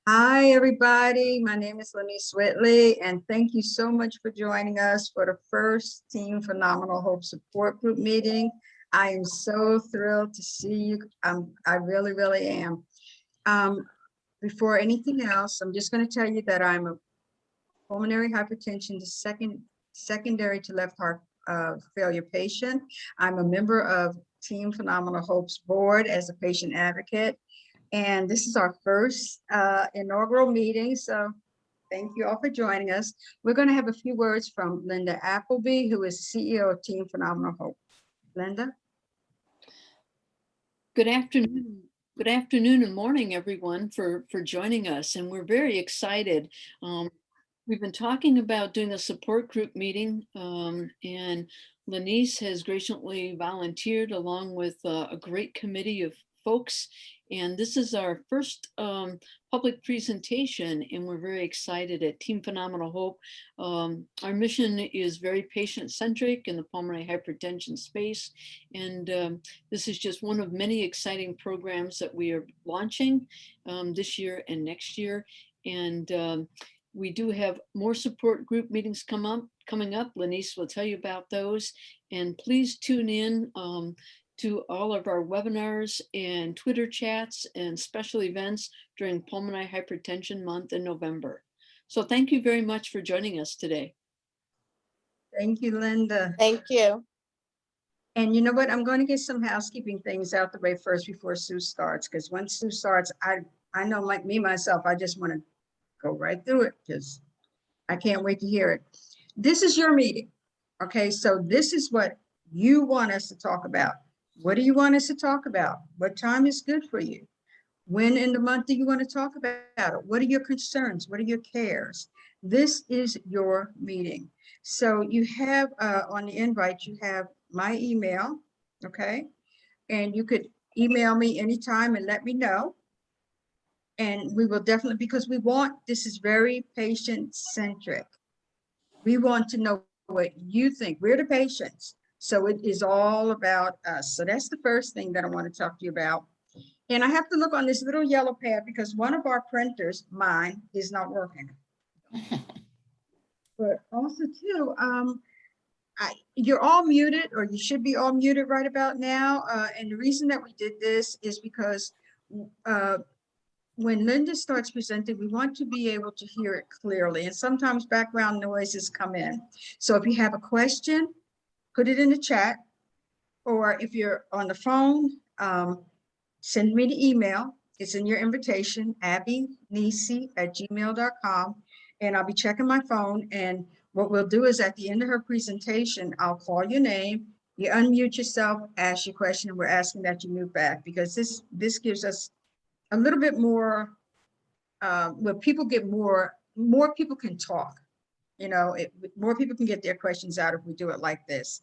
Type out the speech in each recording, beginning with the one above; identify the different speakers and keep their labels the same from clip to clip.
Speaker 1: Hi, everybody. My name is Lenise Whitley, and thank you so much for joining us for the first Team Phenomenal Hope Support Group meeting. I am so thrilled to see you. I really, really am. Before anything else, I'm just going to tell you that I'm a pulmonary hypertension secondary to left heart failure patient. I'm a member of Team Phenomenal Hope's board as a patient advocate. And this is our first inaugural meeting, so thank you all for joining us. We're going to have a few words from Linda Appleby, who is CEO of Team Phenomenal Hope. Linda?
Speaker 2: Good afternoon. Good afternoon and morning, everyone, for joining us. And we're very excited. We've been talking about doing a support group meeting, and Lenise has graciously volunteered along with a great committee of folks. And this is our first public presentation, and we're very excited at Team Phenomenal Hope. Our mission is very patient-centric in the pulmonary hypertension space, and this is just one of many exciting programs that we are launching this year and next year. And we do have more support group meetings coming up. Lenise will tell you about those. And please tune in to all of our webinars and Twitter chats and special events during Pulmonary Hypertension Month in November. So thank you very much for joining us today.
Speaker 1: Thank you, Linda.
Speaker 3: Thank you.
Speaker 1: And you know what? I'm going to get some housekeeping things out the way first before Sue starts, because when Sue starts, I know, like me, myself, I just want to go right through it because I can't wait to hear it. This is your meeting. Okay, so this is what you want us to talk about. What do you want us to talk about? What time is good for you? When in the month do you want to talk about it? What are your concerns? What are your cares? This is your meeting. So you have on the invite, you have my email, okay? And you could email me anytime and let me know. And we will definitely, because this is very patient-centric. We want to know what you think. We're the patients. So it is all about us. So that's the first thing that I want to talk to you about. And I have to look on this little yellow pad because one of our printers, mine, is not working. But also too, you're all muted, or you should be all muted right about now. And the reason that we did this is because when Linda starts presenting, we want to be able to hear it clearly. And sometimes background noises come in. So if you have a question, put it in the chat. Or if you're on the phone, send me the email. It's in your invitation, abbynisi@gmail.com. And I'll be checking my phone. And what we'll do is at the end of her presentation, I'll call your name. You unmute yourself, ask your question, and we're asking that you move back because this gives us a little bit more where people get more people can talk. You know, more people can get their questions out if we do it like this.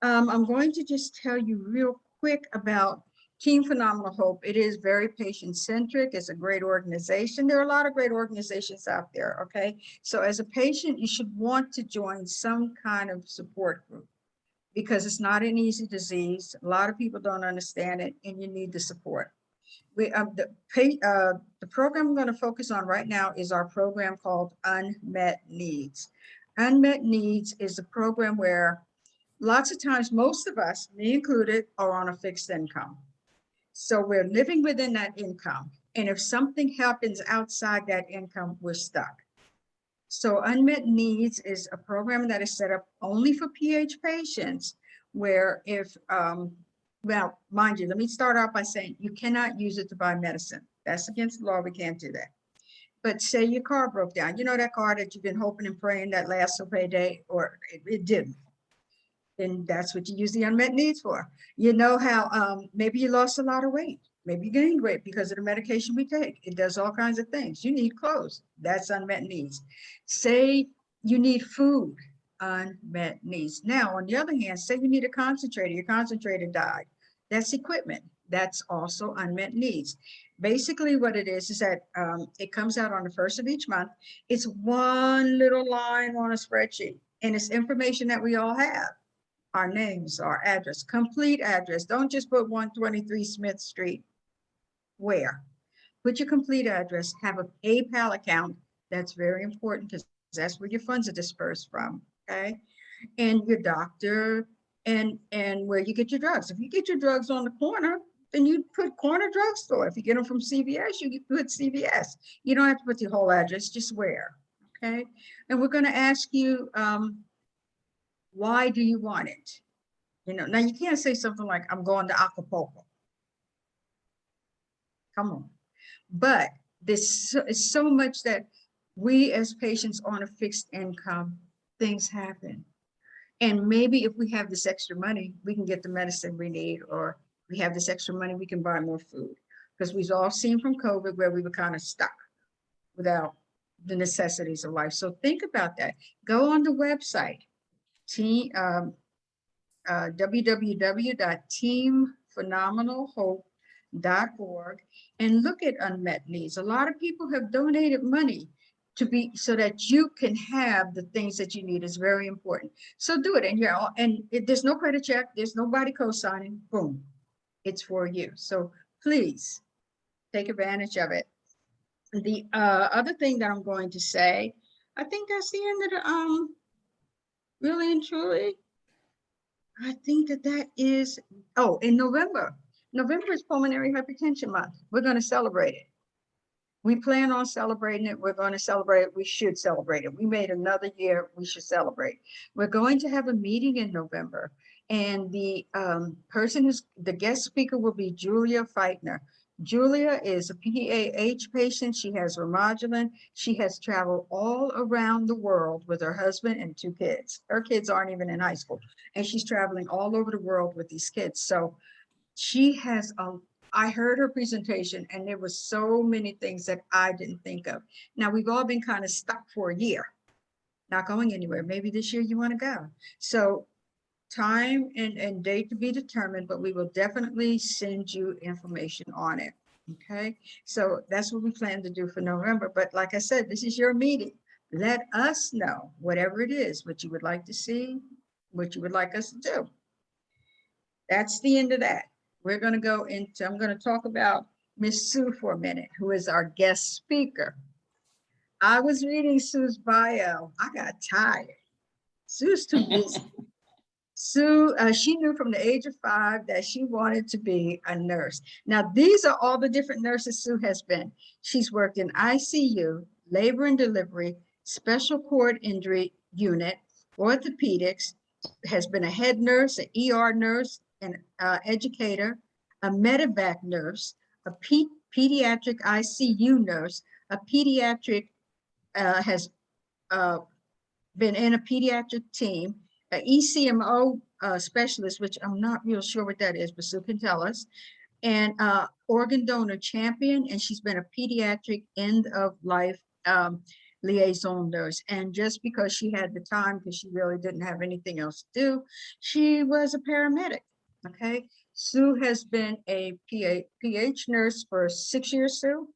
Speaker 1: I'm going to just tell you real quick about Team Phenomenal Hope. It is very patient-centric. It's a great organization. There are a lot of great organizations out there, okay? So as a patient, you should want to join some kind of support group because it's not an easy disease. A lot of people don't understand it, and you need the support. The program we're going to focus on right now is our program called Unmet Needs. Unmet Needs is a program where lots of times, most of us, me included, are on a fixed income. So we're living within that income. And if something happens outside that income, we're stuck. So Unmet Needs is a program that is set up only for PH patients where if, well, mind you, let me start out by saying you cannot use it to buy medicine. That's against the law. We can't do that. But say your car broke down. You know that car that you've been hoping and praying that lasts till payday, or it didn't. Then that's what you use the unmet needs for. You know how maybe you lost a lot of weight. Maybe you gained weight because of the medication we take. It does all kinds of things. You need clothes. That's unmet needs. Say you need food. Unmet needs. Now, on the other hand, say you need a concentrator. Your concentrator died. That's equipment. That's also unmet needs. Basically, what it is that it comes out on the first of each month. It's one little line on a spreadsheet, and it's information that we all have. Our names, our address, complete address. Don't just put 123 Smith Street. Where? put your complete address, have a PayPal account. That's very important because that's where your funds are dispersed from, okay? And your doctor and where you get your drugs. If you get your drugs on the corner, then you put corner drugstore. If you get them from CVS, you put CVS. You don't have to put the whole address, just where, okay? And we're gonna ask you, why do you want it? You know, now you can't say something like, I'm going to Acapulco. Come on. But this is so much that we as patients on a fixed income, things happen. And maybe if we have this extra money, we can get the medicine we need, or we have this extra money, we can buy more food. Because we've all seen from COVID where we were kind of stuck without the necessities of life. So think about that. Go on the website, www.teamphenomenalhope.org, and look at unmet needs. A lot of people have donated money to be so that you can have the things that you need. Is very important. So do it, and there's no credit check, there's nobody co-signing. Boom, it's for you. So please take advantage of it. The other thing that I'm going to say, I think that's the end of the really and truly. I think that is, oh, in November. November is Pulmonary Hypertension Month. We're going to celebrate it. We plan on celebrating it. We're going to celebrate it. We should celebrate it. We made another year. We should celebrate. We're going to have a meeting in November. And the the guest speaker will be Julia Feitner. Julia is a PAH patient. She has Remodulin. She has traveled all around the world with her husband and 2 kids. Her kids aren't even in high school. And she's traveling all over the world with these kids. So she has I heard her presentation and there were so many things that I didn't think of. Now we've all been kind of stuck for a year, not going anywhere. Maybe this year you want to go. So time and date to be determined, but we will definitely send you information on it. Okay, so that's what we plan to do for November. But like I said, this is your meeting. Let us know whatever it is, what you would like to see, what you would like us to do. That's the end of that. We're going to go into, I'm going to talk about Miss Sue for a minute, who is our guest speaker. I was reading Sue's bio. I got tired. Sue's too busy. Sue, she knew from the age of 5 that she wanted to be a nurse. Now, these are all the different nurses Sue has been. She's worked in ICU, labor and delivery, special cord injury unit, orthopedics, has been a head nurse, an ER nurse, an educator, a medevac nurse, a pediatric ICU nurse, a pediatric, has been in a pediatric team, an ECMO specialist, which I'm not real sure what that is, but Sue can tell us, and organ donor champion, and she's been a pediatric end of life liaison nurse. And just because she had the time, because she really didn't have anything else to do, she was a paramedic. Okay, Sue has been a PH nurse for 6 years, Sue.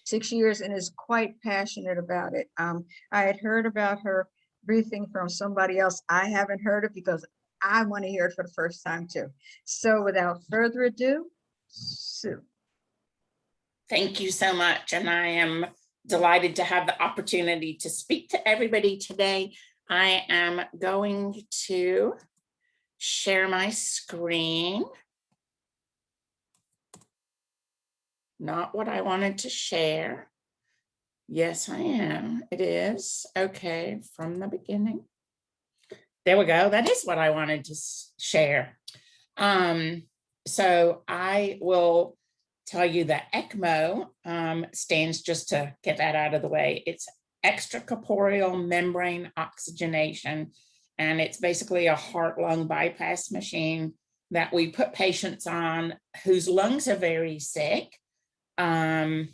Speaker 1: 6 years, and is quite passionate about it. I had heard about her briefing from somebody else. I haven't heard it because I want to hear it for the first time too. So without further ado, Sue.
Speaker 3: Thank you so much. And I am delighted to have the opportunity to speak to everybody today. I am going to share my screen. Not what I wanted to share. Yes, I am. It is. Okay, from the beginning. There we go. That is what I wanted to share. So I will tell you that ECMO stands, just to get that out of the way, it's extracorporeal membrane oxygenation. And it's basically a heart-lung bypass machine that we put patients on whose lungs are very sick and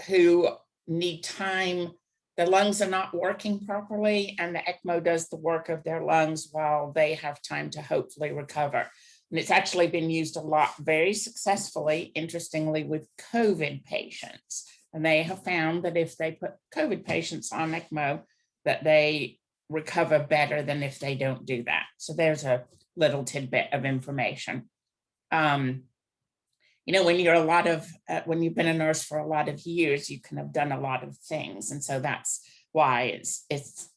Speaker 3: who need time. The lungs are not working properly, and the ECMO does the work of their lungs while they have time to hopefully recover. And it's actually been used a lot, very successfully, interestingly, with COVID patients. And they have found that if they put COVID patients on ECMO, that they recover better than if they don't do that. So there's a little tidbit of information. you know, when you've been a nurse for a lot of years, you can have done a lot of things. And so that's why it's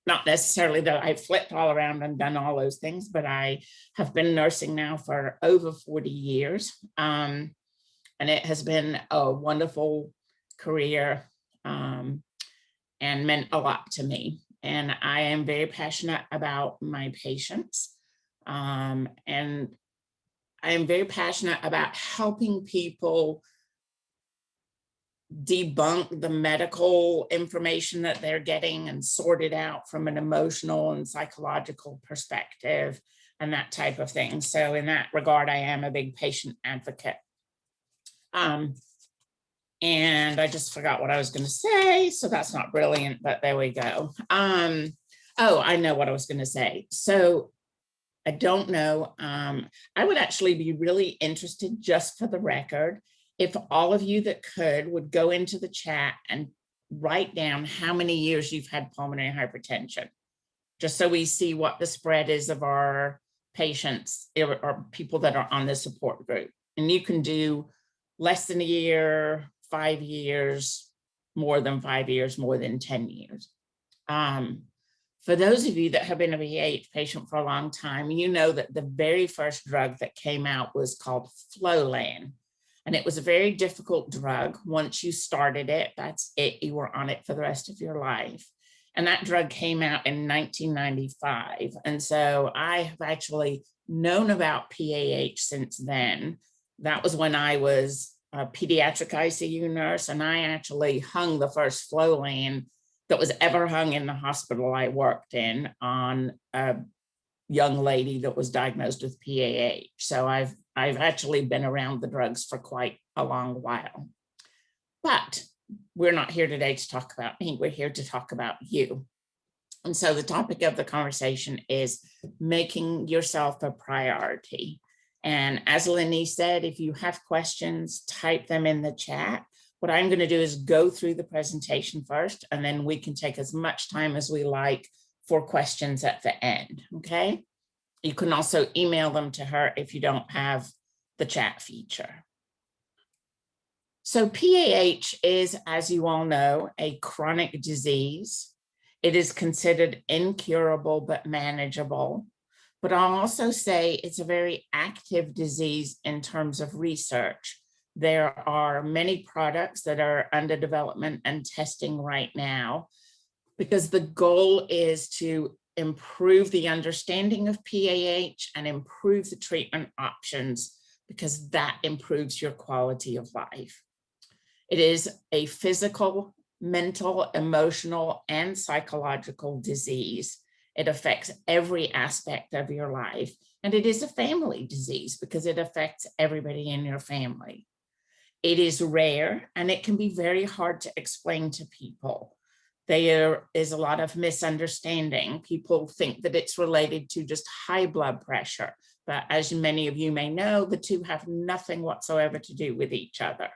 Speaker 3: not necessarily that I flipped all around and done all those things, but I have been nursing now for over 40 years. And it has been a wonderful career and meant a lot to me. And I am very passionate about my patients. And I am very passionate about helping people debunk the medical information that they're getting and sort it out from an emotional and psychological perspective and that type of thing. So in that regard, I am a big patient advocate. And I just forgot what I was going to say, so that's not brilliant, but there we go. Oh, I know what I was going to say. So I don't know. I would actually be really interested, just for the record, if all of you that could would go into the chat and write down how many years you've had pulmonary hypertension, just so we see what the spread is of our patients or people that are on the support group. And you can do less than a year, 5 years, more than 5 years, more than 10 years. For those of you that have been a VH patient for a long time, you know that the very first drug that came out was called Flolan. And it was a very difficult drug. Once you started it, that's it. You were on it for the rest of your life. And that drug came out in 1995. And so I have actually known about PAH since then. That was when I was a pediatric ICU nurse, and I actually hung the first Flolan that was ever hung in the hospital I worked in on a young lady that was diagnosed with PAH. So I've actually been around the drugs for quite a long while. But we're not here today to talk about me, we're here to talk about you. And so the topic of the conversation is making yourself a priority. And as Lenny said, if you have questions, type them in the chat. What I'm going to do is go through the presentation first, and then we can take as much time as we like for questions at the end, okay? You can also email them to her if you don't have the chat feature. So PAH is, as you all know, a chronic disease. It is considered incurable but manageable. But I'll also say it's a very active disease in terms of research. There are many products that are under development and testing right now, because the goal is to improve the understanding of PAH and improve the treatment options, because that improves your quality of life. It is a physical, mental, emotional, and psychological disease. It affects every aspect of your life. And it is a family disease because it affects everybody in your family. It is rare, and it can be very hard to explain to people. There is a lot of misunderstanding. People think that it's related to just high blood pressure, but as many of you may know, the two have nothing whatsoever to do with each other.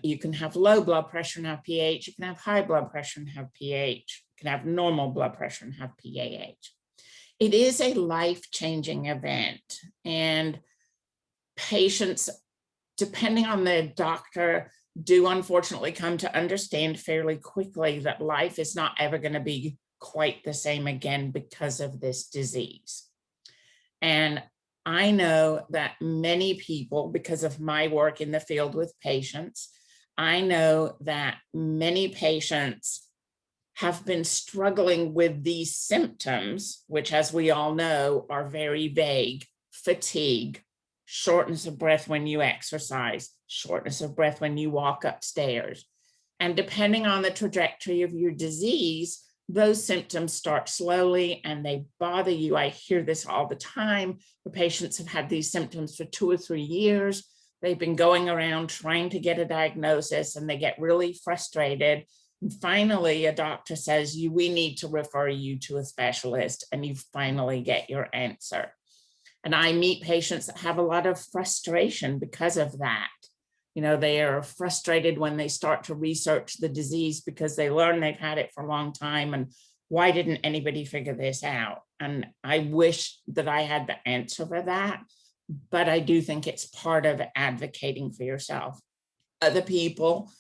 Speaker 3: You can have low blood pressure and have PAH. You can have high blood pressure and have PAH. You can have normal blood pressure and have PAH. It is a life-changing event, and patients, depending on the doctor, do unfortunately come to understand fairly quickly that life is not ever going to be quite the same again because of this disease. And I know that many people, because of my work in the field with patients, I know that many patients have been struggling with these symptoms, which, as we all know, are very vague: fatigue, shortness of breath when you exercise, shortness of breath when you walk upstairs. And depending on the trajectory of your disease, those symptoms start slowly and they bother you. I hear this all the time. The patients have had these symptoms for 2 or 3 years. They've been going around trying to get a diagnosis, and they get really frustrated. And finally, a doctor says, we need to refer you to a specialist, and you finally get your answer. And I meet patients that have a lot of frustration because of that. You know, they are frustrated when they start to research the disease because they learn they've had it for a long time, and why didn't anybody figure this out? And I wish that I had the answer for that, but I do think it's part of advocating for yourself. Other people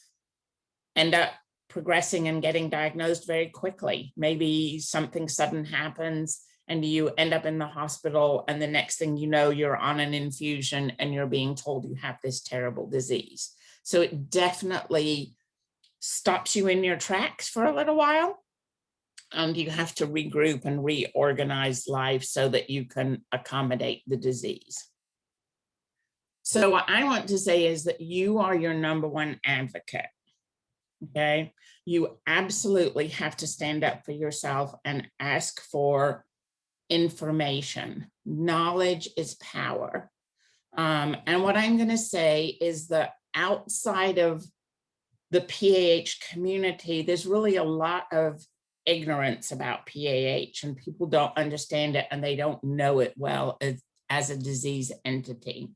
Speaker 3: end up progressing and getting diagnosed very quickly. Maybe something sudden happens and you end up in the hospital, and the next thing you know, you're on an infusion and you're being told you have this terrible disease. So it definitely stops you in your tracks for a little while. And you have to regroup and reorganize life so that you can accommodate the disease. So what I want to say is that you are your number one advocate. Okay, you absolutely have to stand up for yourself and ask for information. Knowledge is power. And what I'm going to say is that outside of the PAH community, there's really a lot of ignorance about PAH, and people don't understand it and they don't know it well as a disease entity.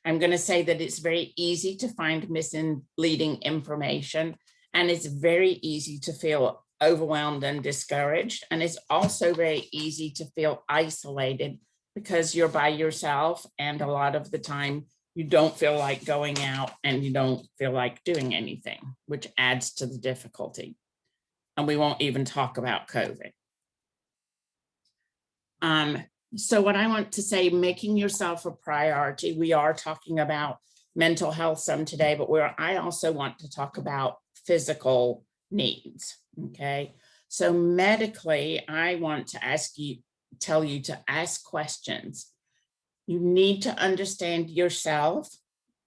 Speaker 3: I'm going to say that it's very easy to find misleading information, and it's very easy to feel overwhelmed and discouraged. And it's also very easy to feel isolated because you're by yourself, and a lot of the time you don't feel like going out and you don't feel like doing anything, which adds to the difficulty. And we won't even talk about COVID. So what I want to say, making yourself a priority. We are talking about mental health some today, but I also want to talk about physical needs. Okay. So medically, I want to tell you to ask questions. You need to understand yourself.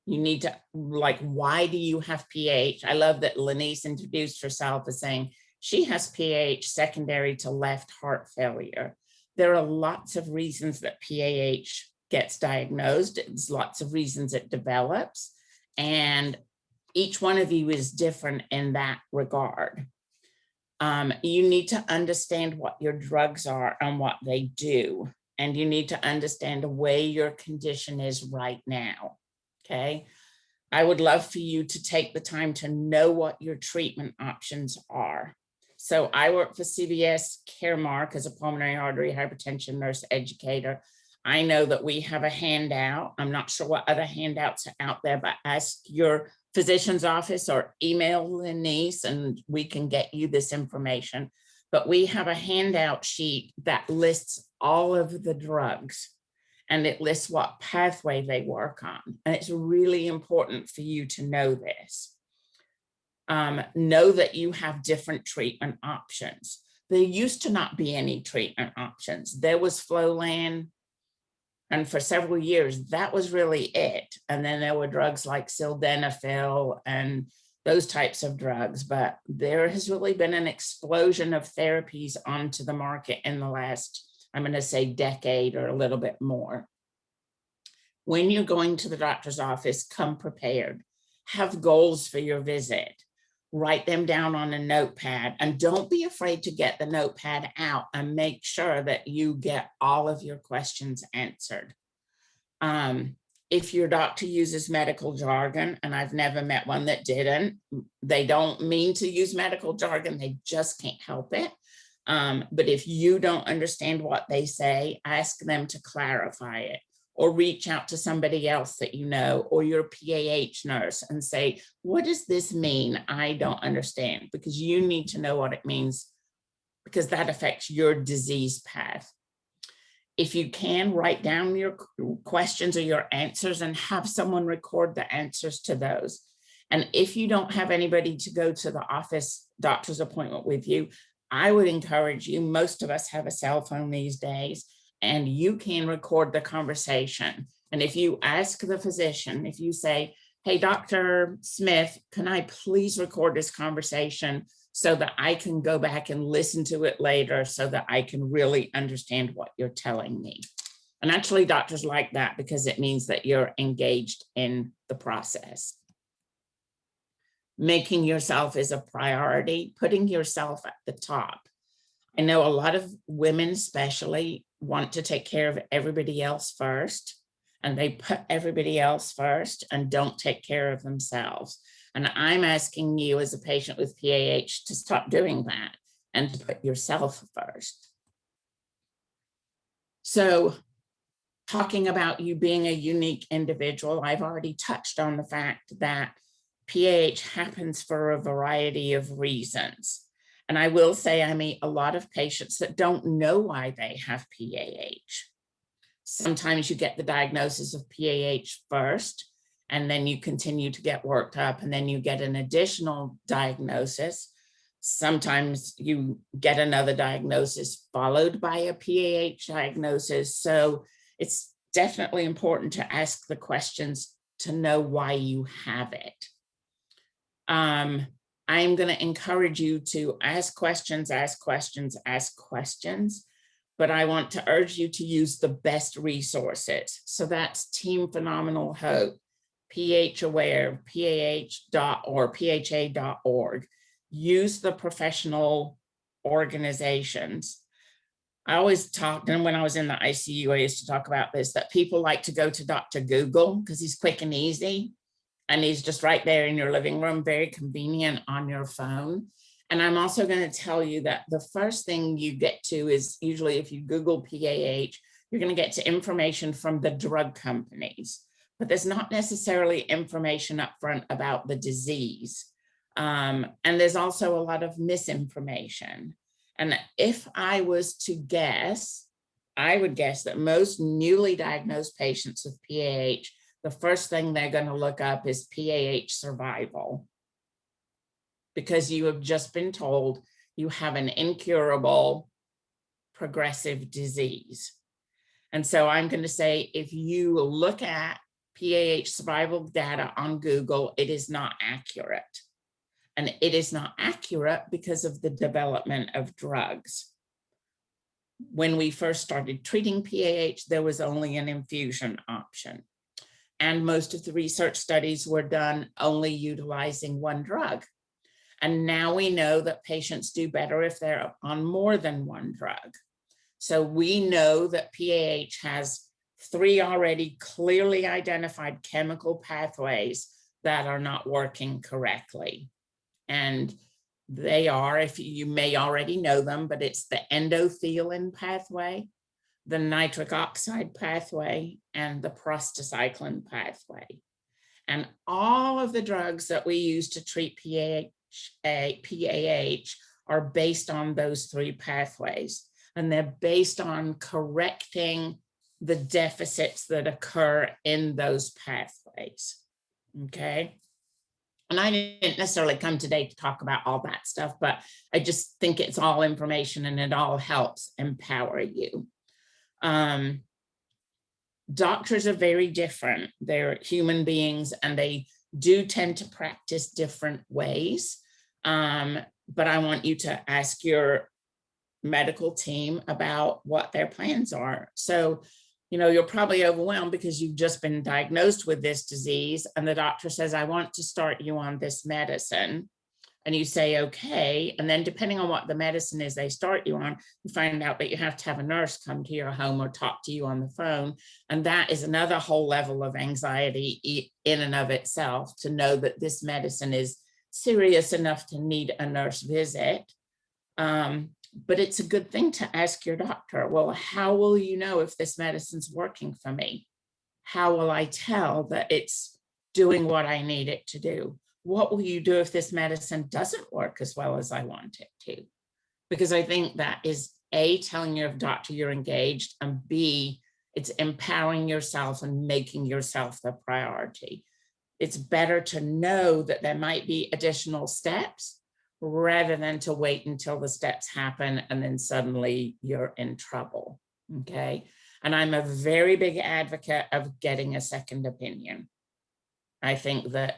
Speaker 3: You need to, like, why do you have PAH? I love that Lenice introduced herself as saying she has PAH secondary to left heart failure. There are lots of reasons that PAH gets diagnosed. There's lots of reasons it develops. And each one of you is different in that regard. You need to understand what your drugs are and what they do. And you need to understand the way your condition is right now. Okay. I would love for you to take the time to know what your treatment options are. So I work for CVS Caremark as a pulmonary artery hypertension nurse educator. I know that we have a handout. I'm not sure what other handouts are out there, but ask your physician's office or email Lenice and we can get you this information. But we have a handout sheet that lists all of the drugs, and it lists what pathway they work on. And it's really important for you to know this. Know that you have different treatment options. There used to not be any treatment options. There was Flolan, and for several years, that was really it. And then there were drugs like sildenafil and those types of drugs. But there has really been an explosion of therapies onto the market in the last, I'm going to say, decade or a little bit more. When you're going to the doctor's office, come prepared. Have goals for your visit. Write them down on a notepad, and don't be afraid to get the notepad out and make sure that you get all of your questions answered. If your doctor uses medical jargon, and I've never met one that didn't, they don't mean to use medical jargon, they just can't help it. But if you don't understand what they say, ask them to clarify it, or reach out to somebody else that you know, or your PAH nurse, and say, what does this mean? I don't understand, because you need to know what it means, because that affects your disease path. If you can, write down your questions or your answers and have someone record the answers to those. And if you don't have anybody to go to the office doctor's appointment with you, I would encourage you, most of us have a cell phone these days, and you can record the conversation. And if you ask the physician, if you say, hey, Dr. Smith, can I please record this conversation so that I can go back and listen to it later so that I can really understand what you're telling me. And actually doctors like that because it means that you're engaged in the process. Making yourself is a priority, putting yourself at the top. I know a lot of women especially want to take care of everybody else first, and they put everybody else first and don't take care of themselves. And I'm asking you as a patient with PAH to stop doing that and to put yourself first. So talking about you being a unique individual, I've already touched on the fact that PAH happens for a variety of reasons. And I will say I meet a lot of patients that don't know why they have PAH. Sometimes you get the diagnosis of PAH first, and then you continue to get worked up, and then you get an additional diagnosis. Sometimes you get another diagnosis followed by a PAH diagnosis. So it's definitely important to ask the questions to know why you have it. I'm going to encourage you to ask questions, but I want to urge you to use the best resources. So that's Team Phenomenal Hope, PH Aware, PHA.org. Use the professional organizations. I always talked, and when I was in the ICU, I used to talk about this, that people like to go to Dr. Google because he's quick and easy. And he's just right there in your living room, very convenient on your phone. And I'm also going to tell you that the first thing you get to is usually if you Google PAH, you're going to get to information from the drug companies, but there's not necessarily information up front about the disease. And there's also a lot of misinformation. And if I was to guess, I would guess that most newly diagnosed patients with PAH, the first thing they're going to look up is PAH survival, because you have just been told you have an incurable progressive disease. And so I'm going to say, if you look at PAH survival data on Google, it is not accurate. And it is not accurate because of the development of drugs. When we first started treating PAH, there was only an infusion option. And most of the research studies were done only utilizing one drug. And now we know that patients do better if they're on more than one drug. So we know that PAH has 3 already clearly identified chemical pathways that are not working correctly. And they are, if you may already know them, but it's the endothelin pathway, the nitric oxide pathway, and the prostacyclin pathway. And all of the drugs that we use to treat PAH are based on those 3 pathways. And they're based on correcting the deficits that occur in those pathways. Okay. And I didn't necessarily come today to talk about all that stuff, but I just think it's all information and it all helps empower you. Doctors are very different. They're human beings and they do tend to practice different ways. But I want you to ask your medical team about what their plans are. So, you know, you're probably overwhelmed because you've just been diagnosed with this disease and the doctor says, I want to start you on this medicine. And you say, okay. And then depending on what the medicine is they start you on, you find out that you have to have a nurse come to your home or talk to you on the phone. And that is another whole level of anxiety in and of itself, to know that this medicine is serious enough to need a nurse visit. But it's a good thing to ask your doctor, well, how will you know if this medicine's working for me? How will I tell that it's doing what I need it to do? What will you do if this medicine doesn't work as well as I want it to? Because I think that is A, telling your doctor you're engaged, and B, it's empowering yourself and making yourself the priority. It's better to know that there might be additional steps rather than to wait until the steps happen and then suddenly you're in trouble, okay? And I'm a very big advocate of getting a second opinion. I think that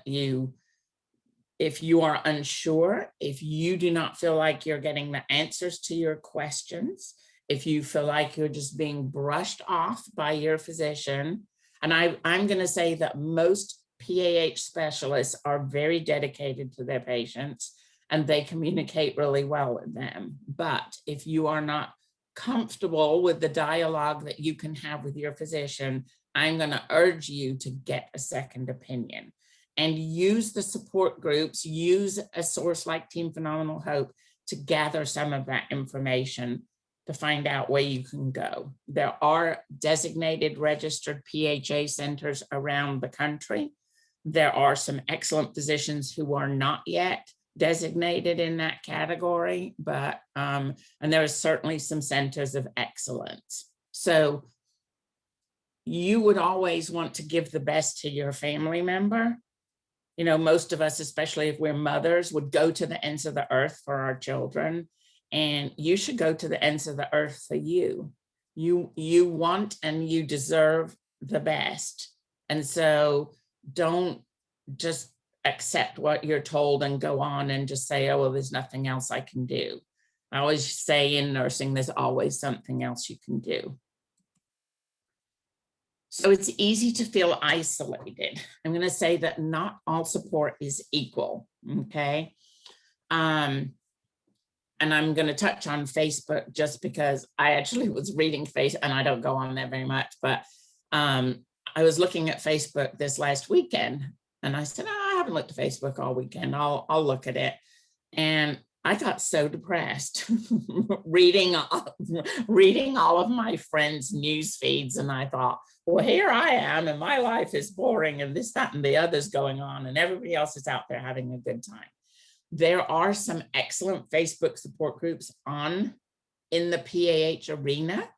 Speaker 3: if you are unsure, if you do not feel like you're getting the answers to your questions, if you feel like you're just being brushed off by your physician, and I'm going to say that most PAH specialists are very dedicated to their patients and they communicate really well with them. But if you are not comfortable with the dialogue that you can have with your physician, I'm going to urge you to get a second opinion and use the support groups, use a source like Team Phenomenal Hope to gather some of that information. to find out where you can go. There are designated registered PHA centers around the country. There are some excellent physicians who are not yet designated in that category, but and there are certainly some centers of excellence. So you would always want to give the best to your family member. You know, most of us, especially if we're mothers, would go to the ends of the earth for our children, and you should go to the ends of the earth for you. You want and you deserve the best. And so don't just accept what you're told and go on and just say, oh, well, there's nothing else I can do. I always say in nursing, there's always something else you can do. So it's easy to feel isolated. I'm going to say that not all support is equal, okay? And I'm going to touch on Facebook just because I actually was reading Facebook, and I don't go on there very much, but I was looking at Facebook this last weekend, and I said, oh, I haven't looked at Facebook all weekend. I'll look at it. And I got so depressed reading all of my friends' news feeds, and I thought, well, here I am, and my life is boring, and this, that, and the other's going on, and everybody else is out there having a good time. There are some excellent Facebook support groups in the PAH arena.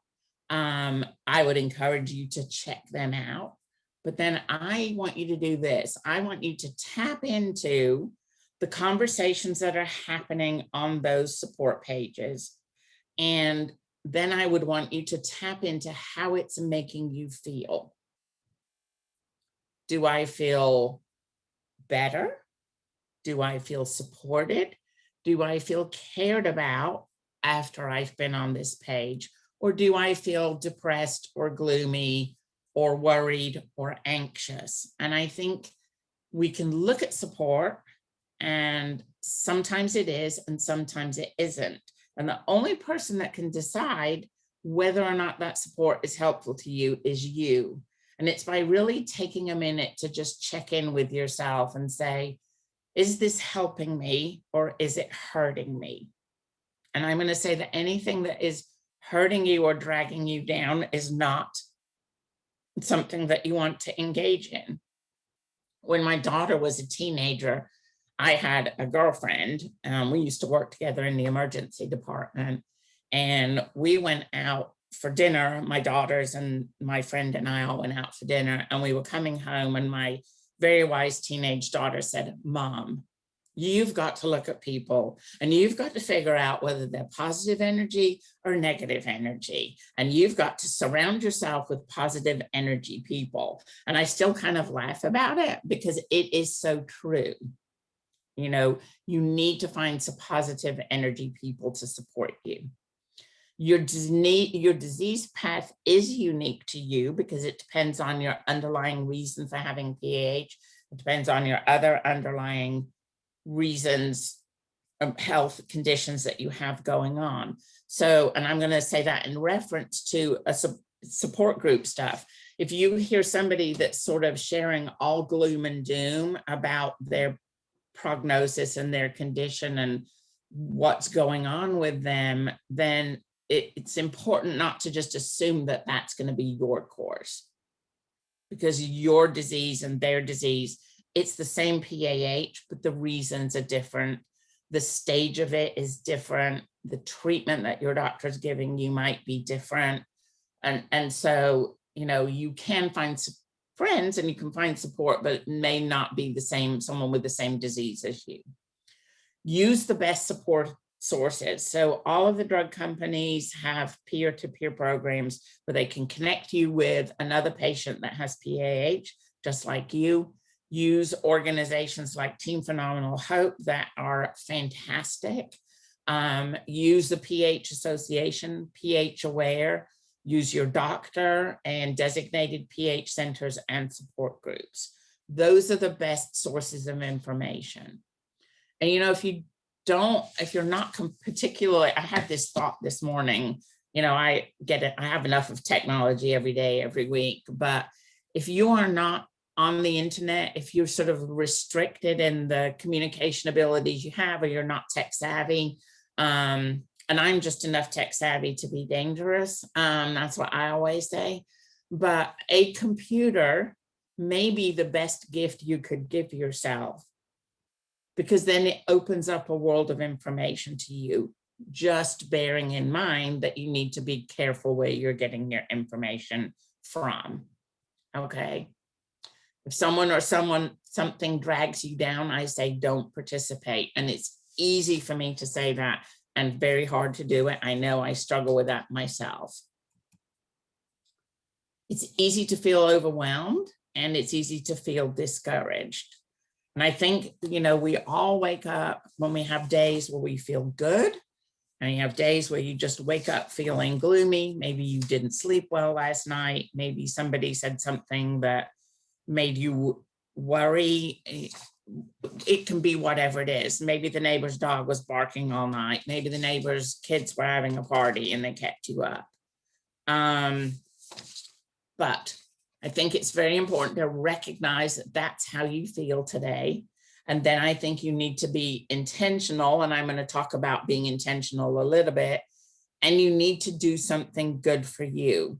Speaker 3: I would encourage you to check them out. But then I want you to do this. I want you to tap into the conversations that are happening on those support pages. And then I would want you to tap into how it's making you feel. Do I feel better? Do I feel supported? Do I feel cared about after I've been on this page? Or do I feel depressed or gloomy or worried or anxious? And I think we can look at support, and sometimes it is and sometimes it isn't. And the only person that can decide whether or not that support is helpful to you is you. And it's by really taking a minute to just check in with yourself and say, is this helping me or is it hurting me? And I'm going to say that anything that is hurting you or dragging you down is not something that you want to engage in. When my daughter was a teenager, I had a girlfriend. We used to work together in the emergency department, and we went out for dinner. My daughters and my friend and I all went out for dinner, and we were coming home, and my very wise teenage daughter said, Mom, you've got to look at people and you've got to figure out whether they're positive energy or negative energy. And you've got to surround yourself with positive energy people. And I still kind of laugh about it because it is so true. You know, you need to find some positive energy people to support you. Your disease path is unique to you because it depends on your underlying reason for having PAH. It depends on your other underlying reasons of health conditions that you have going on. So, and I'm going to say that in reference to a support group stuff. If you hear somebody that's sort of sharing all gloom and doom about their prognosis and their condition and what's going on with them, then it's important not to just assume that that's going to be your course, because your disease and their disease, it's the same PAH, but the reasons are different. The stage of it is different. The treatment that your doctor is giving you might be different. And so, you know, you can find friends and you can find support, but it may not be the same, someone with the same disease as you. Use the best support sources. So all of the drug companies have peer-to-peer programs where they can connect you with another patient that has PAH, just like you. Use organizations like Team Phenomenal Hope that are fantastic. Use the PH Association, PH Aware. Use your doctor and designated PH centers and support groups. Those are the best sources of information. And, you know, if you're not particularly, I had this thought this morning, you know, I get it. I have enough of technology every day, every week, but if you are not on the internet, if you're sort of restricted in the communication abilities you have, or you're not tech savvy, And I'm just enough tech savvy to be dangerous. That's what I always say. But a computer may be the best gift you could give yourself, because then it opens up a world of information to you, just bearing in mind that you need to be careful where you're getting your information from. Okay. If someone or something drags you down, I say don't participate. And it's easy for me to say that and very hard to do it. I know I struggle with that myself. It's easy to feel overwhelmed and it's easy to feel discouraged. And I think, we all wake up when we have days where we feel good, and you have days where you just wake up feeling gloomy. Maybe you didn't sleep well last night. Maybe somebody said something that made you worry. It can be whatever it is. Maybe the neighbor's dog was barking all night. Maybe the neighbor's kids were having a party and they kept you up. But I think it's very important to recognize that that's how you feel today. And then I think you need to be intentional. And I'm going to talk about being intentional a little bit. And you need to do something good for you.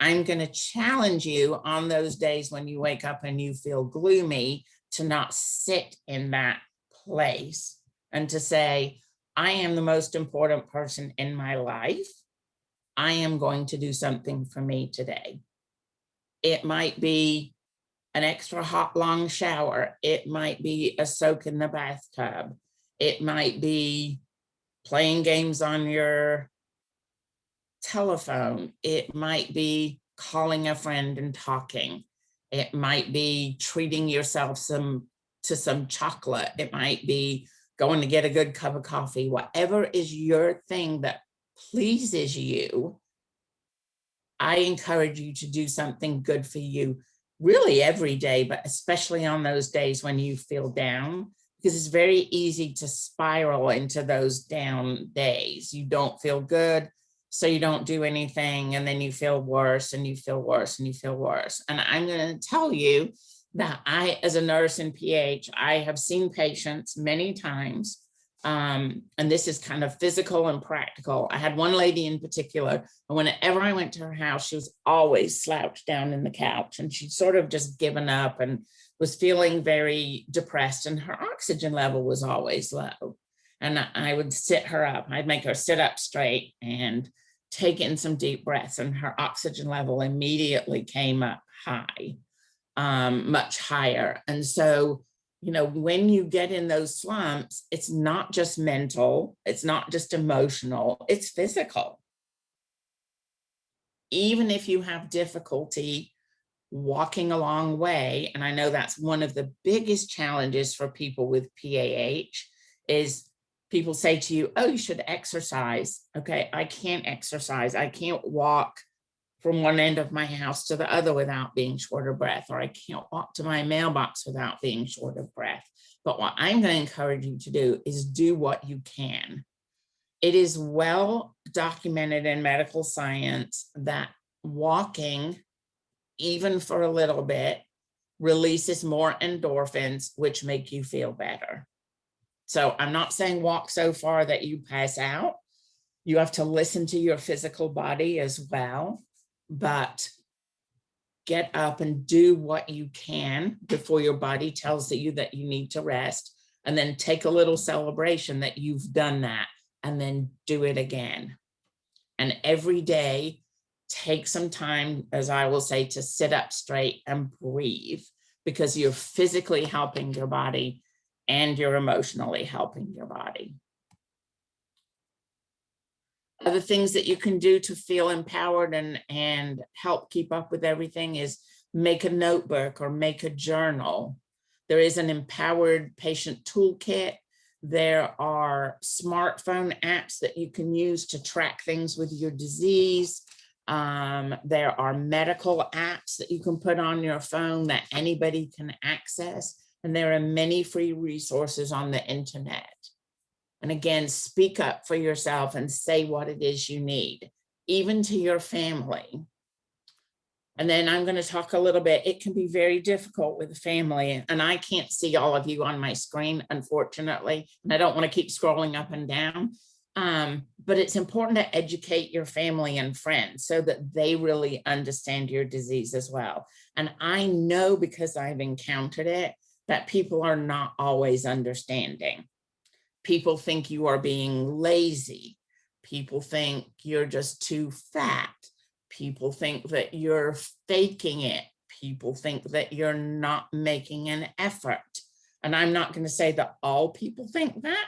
Speaker 3: I'm going to challenge you on those days when you wake up and you feel gloomy to not sit in that place and to say, I am the most important person in my life. I am going to do something for me today. It might be an extra hot, long shower. It might be a soak in the bathtub. It might be playing games on your telephone. It might be calling a friend and talking. It might be treating yourself to some chocolate. It might be going to get a good cup of coffee. Whatever is your thing that pleases you, I encourage you to do something good for you really every day, but especially on those days when you feel down, because it's very easy to spiral into those down days. You don't feel good, so you don't do anything, and then you feel worse and you feel worse and you feel worse. And I'm going to tell you that I, as a nurse in PH, I have seen patients many times, and this is kind of physical and practical. I had one lady in particular, and whenever I went to her house, she was always slouched down in the couch, and she'd sort of just given up and was feeling very depressed, and her oxygen level was always low. And I would sit her up. I'd make her sit up straight and take in some deep breaths, and her oxygen level immediately came up high, much higher. And so, when you get in those slumps, it's not just mental, it's not just emotional, it's physical. Even if you have difficulty walking a long way, and I know that's one of the biggest challenges for people with PAH, is people say to you, oh, you should exercise. Okay, I can't exercise. I can't walk from one end of my house to the other without being short of breath, or I can't walk to my mailbox without being short of breath. But what I'm going to encourage you to do is do what you can. It is well documented in medical science that walking, even for a little bit, releases more endorphins, which make you feel better. So I'm not saying walk so far that you pass out. You have to listen to your physical body as well, but get up and do what you can before your body tells you that you need to rest, and then take a little celebration that you've done that, and then do it again. And every day, take some time, as I will say, to sit up straight and breathe, because you're physically helping your body and you're emotionally helping your body. Other things that you can do to feel empowered and help keep up with everything is make a notebook or make a journal. There is an empowered patient toolkit. There are smartphone apps that you can use to track things with your disease. There are medical apps that you can put on your phone that anybody can access. And there are many free resources on the internet. And again, speak up for yourself and say what it is you need, even to your family. And then I'm going to talk a little bit. It can be very difficult with the family. And I can't see all of you on my screen, unfortunately. And I don't want to keep scrolling up and down. But it's important to educate your family and friends so that they really understand your disease as well. And I know, because I've encountered it, that people are not always understanding. People think you are being lazy. People think you're just too fat. People think that you're faking it. People think that you're not making an effort. And I'm not going to say that all people think that,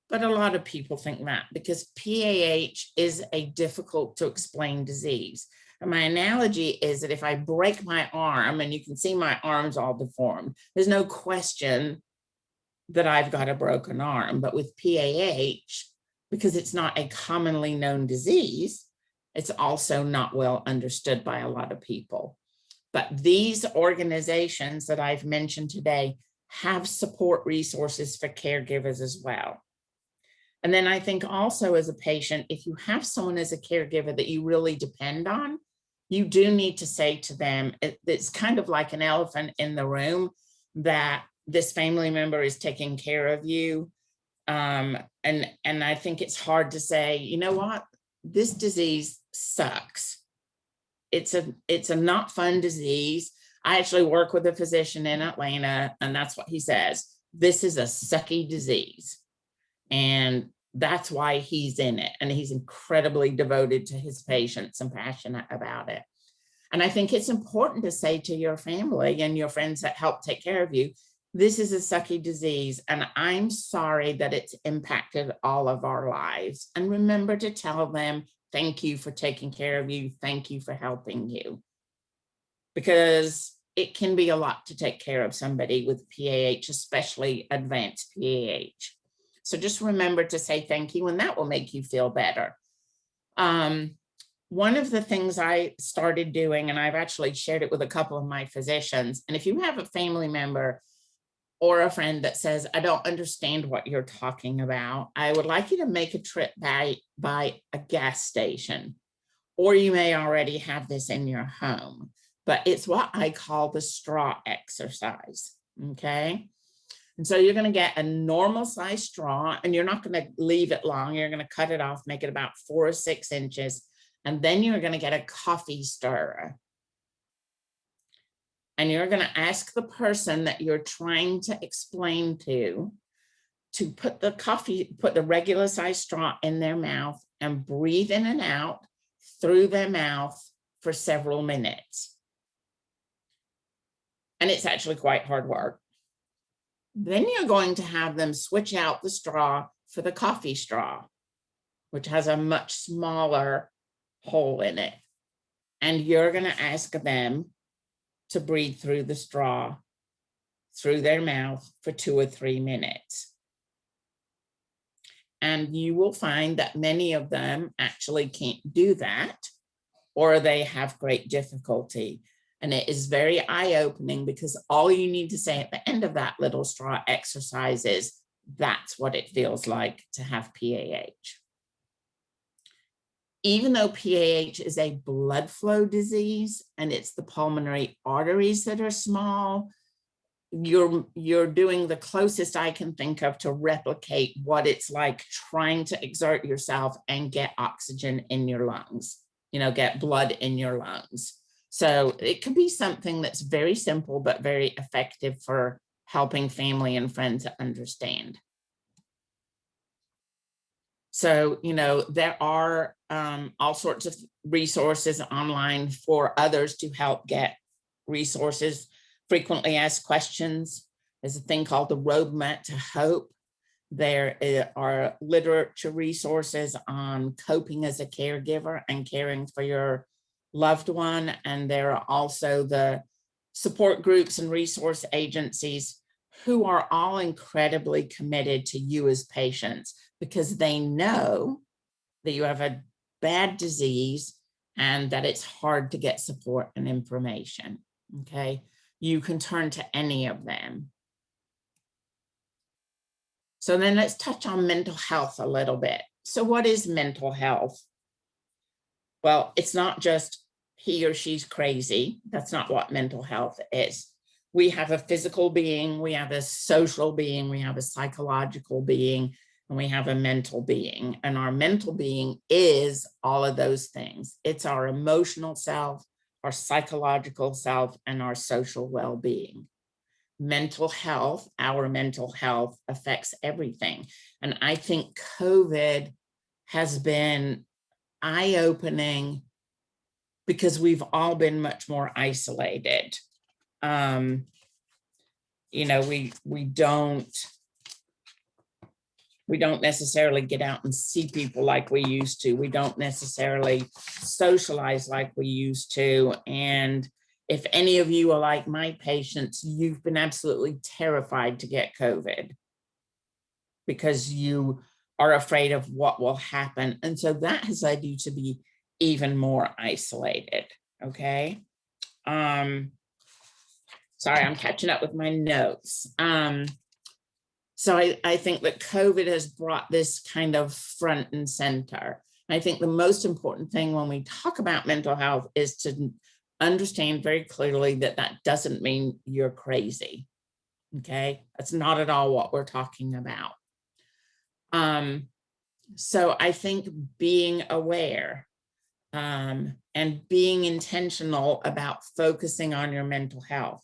Speaker 3: but a lot of people think that, because PAH is a difficult to explain disease. And my analogy is that if I break my arm, and you can see my arm's all deformed, there's no question that I've got a broken arm. But with PAH, because it's not a commonly known disease, it's also not well understood by a lot of people. But these organizations that I've mentioned today have support resources for caregivers as well. And then I think also, as a patient, if you have someone as a caregiver that you really depend on, you do need to say to them, it's kind of like an elephant in the room, that this family member is taking care of you. And I think it's hard to say, you know what, this disease sucks. It's a not fun disease. I actually work with a physician in Atlanta, and that's what he says. This is a sucky disease. And that's why he's in it. And he's incredibly devoted to his patients and passionate about it. And I think it's important to say to your family and your friends that help take care of you, this is a sucky disease, and I'm sorry that it's impacted all of our lives. And remember to tell them, thank you for taking care of you. Thank you for helping you. Because it can be a lot to take care of somebody with PAH, especially advanced PAH. So just remember to say thank you, and that will make you feel better. One of the things I started doing, and I've actually shared it with a couple of my physicians, and if you have a family member or a friend that says, I don't understand what you're talking about, I would like you to make a trip by a gas station, or you may already have this in your home, but it's what I call the straw exercise, okay? And so you're going to get a normal size straw, and you're not going to leave it long. You're going to cut it off, make it about 4 or 6 inches. And then you're going to get a coffee stirrer. And you're going to ask the person that you're trying to explain to put the regular size straw in their mouth and breathe in and out through their mouth for several minutes. And it's actually quite hard work. Then you're going to have them switch out the straw for the coffee straw, which has a much smaller hole in it. And you're going to ask them to breathe through the straw through their mouth for 2 or 3 minutes. And you will find that many of them actually can't do that, or they have great difficulty. And it is very eye-opening, because all you need to say at the end of that little straw exercise is, that's what it feels like to have PAH. Even though PAH is a blood flow disease and it's the pulmonary arteries that are small, you're doing the closest I can think of to replicate what it's like trying to exert yourself and get oxygen in your lungs, get blood in your lungs. So it could be something that's very simple, but very effective for helping family and friends understand. So, there are all sorts of resources online for others to help get resources. Frequently asked questions. There's a thing called the Roadmap to Hope. There are literature resources on coping as a caregiver and caring for your loved one. And there are also the support groups and resource agencies who are all incredibly committed to you as patients, because they know that you have a bad disease and that it's hard to get support and information, okay? You can turn to any of them. So then let's touch on mental health a little bit. So what is mental health? Well, it's not just he or she's crazy. That's not what mental health is. We have a physical being, we have a social being, we have a psychological being, and we have a mental being. And our mental being is all of those things. It's our emotional self, our psychological self, and our social well-being. Mental health, our mental health affects everything. And I think COVID has been eye-opening because we've all been much more isolated. You know, we don't necessarily get out and see people like we used to. We don't necessarily socialize like we used to. And if any of you are like my patients, you've been absolutely terrified to get COVID because you are afraid of what will happen. And so that has led you to be even more isolated, okay? Sorry, I'm catching up with my notes. So I think that COVID has brought this kind of front and center. I think the most important thing when we talk about mental health is to understand very clearly that that doesn't mean you're crazy, okay? That's not at all what we're talking about. So I think being aware and being intentional about focusing on your mental health.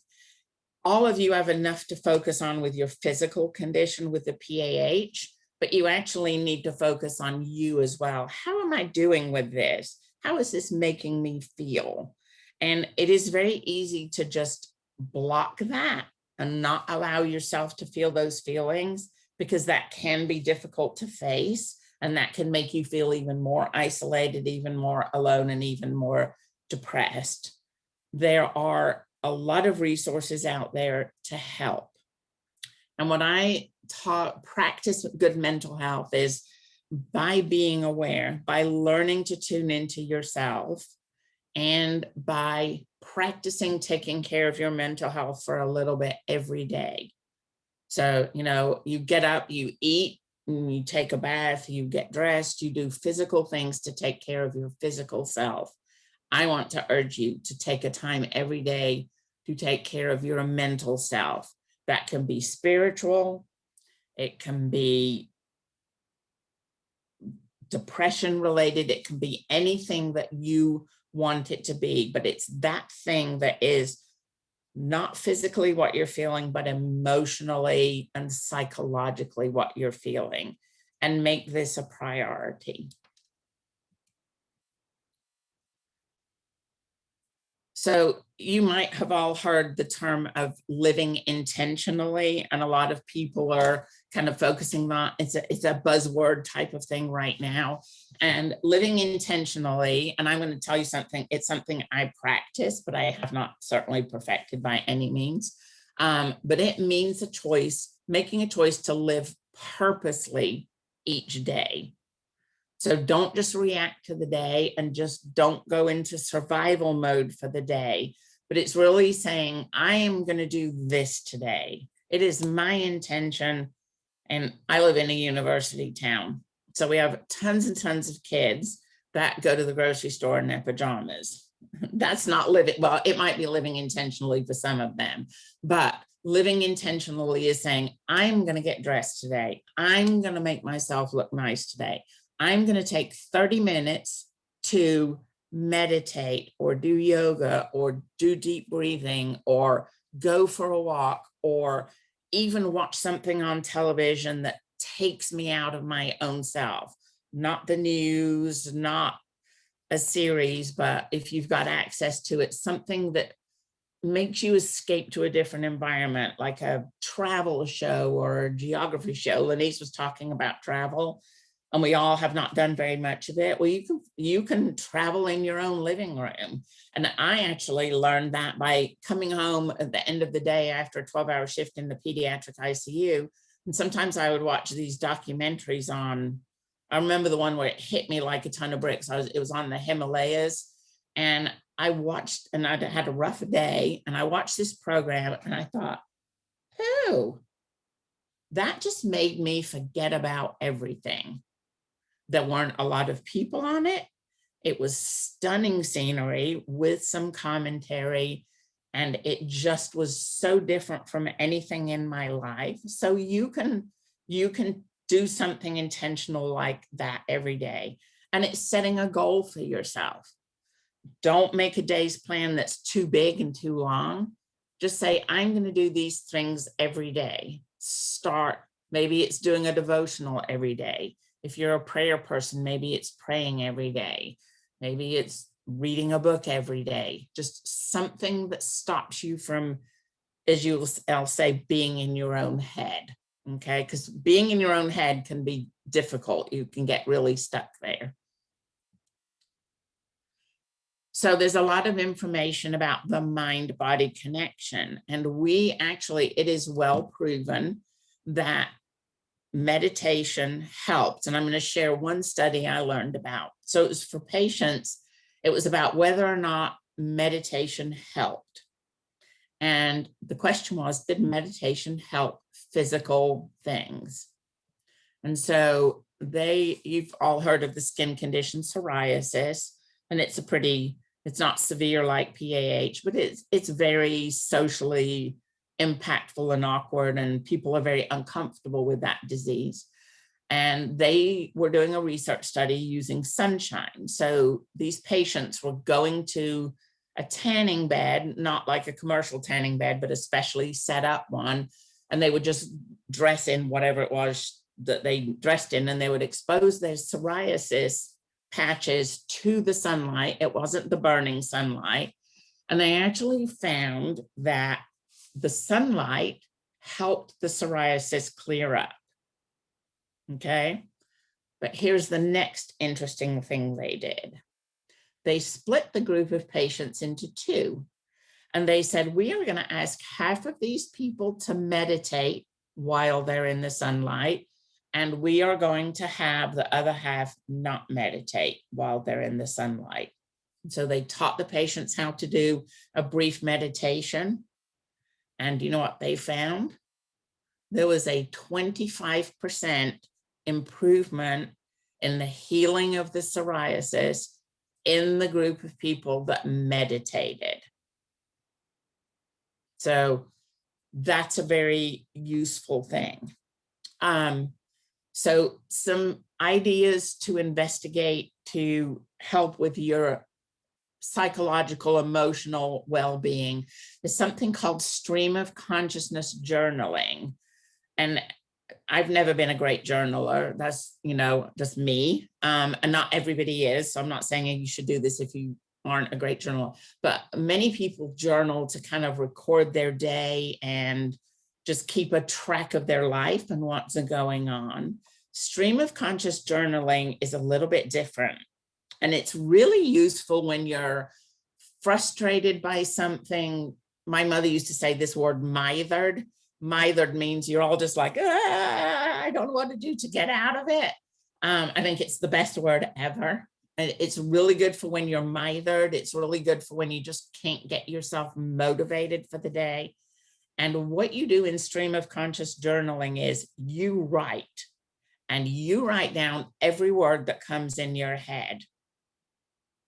Speaker 3: All of you have enough to focus on with your physical condition with the PAH, but you actually need to focus on you as well. How am I doing with this? How is this making me feel? And it is very easy to just block that and not allow yourself to feel those feelings, because that can be difficult to face. And that can make you feel even more isolated, even more alone, and even more depressed. There are a lot of resources out there to help. And what I practice good mental health is by being aware, by learning to tune into yourself, and by practicing taking care of your mental health for a little bit every day. So, you know, you get up, you eat, you take a bath, you get dressed, you do physical things to take care of your physical self. I want to urge you to take a time every day to take care of your mental self. That can be spiritual, it can be depression related, it can be anything that you want it to be, but it's that thing that is not physically what you're feeling, but emotionally and psychologically what you're feeling, and make this a priority. So you might have all heard the term of living intentionally, and a lot of people are kind of focusing on it's a buzzword type of thing right now. And living intentionally, and I'm going to tell you something, it's something I practice, but I have not certainly perfected by any means. But it means a choice, making a choice to live purposely each day. So don't just react to the day and just don't go into survival mode for the day, but it's really saying, I am going to do this today. It is my intention. And I live in a university town. So we have tons and tons of kids that go to the grocery store in their pajamas. That's not living, well, it might be living intentionally for some of them, but living intentionally is saying, I'm going to get dressed today. I'm going to make myself look nice today. I'm going to take 30 minutes to meditate or do yoga or do deep breathing or go for a walk or even watch something on television that takes me out of my own self, not the news, not a series, but if you've got access to it, something that makes you escape to a different environment, like a travel show or a geography show. Lenise was talking about travel, and we all have not done very much of it. Well, you can travel in your own living room. And I actually learned that by coming home at the end of the day after a 12-hour shift in the pediatric ICU. And sometimes I would watch these documentaries on, I remember the one where it hit me like a ton of bricks. It was on the Himalayas. And I watched, and I had a rough day, and I watched this program and I thought, oh, that just made me forget about everything. There weren't a lot of people on it. It was stunning scenery with some commentary, and it just was so different from anything in my life. So you can do something intentional like that every day. And it's setting a goal for yourself. Don't make a day's plan that's too big and too long. Just say, I'm going to do these things every day. Start. Maybe it's doing a devotional every day. If you're a prayer person, maybe it's praying every day. Maybe it's reading a book every day. Just something that stops you from, as I'll say, being in your own head. Okay, because being in your own head can be difficult. You can get really stuck there. So there's a lot of information about the mind-body connection. And it is well proven that meditation helps. And I'm going to share one study I learned about. So it was for patients. It was about whether or not meditation helped. And the question was, did meditation help physical things? And so you've all heard of the skin condition psoriasis, and it's not severe like PAH, but it's very socially impactful and awkward, and people are very uncomfortable with that disease. And they were doing a research study using sunshine. So these patients were going to a tanning bed, not like a commercial tanning bed, but a specially set up one. And they would just dress in whatever it was that they dressed in, and they would expose their psoriasis patches to the sunlight. It wasn't the burning sunlight. And they actually found that the sunlight helped the psoriasis clear up. Okay. But here's the next interesting thing they did. They split the group of patients into two. And they said, we are going to ask half of these people to meditate while they're in the sunlight. And we are going to have the other half not meditate while they're in the sunlight. So they taught the patients how to do a brief meditation. And you know what they found? There was a 25% improvement in the healing of the psoriasis in the group of people that meditated. So that's a very useful thing. So some ideas to investigate to help with your psychological, emotional well-being is something called stream of consciousness journaling. And I've never been a great journaler. That's, just me. And not everybody is. So I'm not saying you should do this if you aren't a great journaler, but many people journal to kind of record their day and just keep a track of their life and what's going on. Stream of conscious journaling is a little bit different. And it's really useful when you're frustrated by something. My mother used to say this word, mithered. Mithered means you're all just like, I don't know what to do to get out of it. I think it's the best word ever. It's really good for when you're mithered. It's really good for when you just can't get yourself motivated for the day. And what you do in stream of conscious journaling is you write, and you write down every word that comes in your head.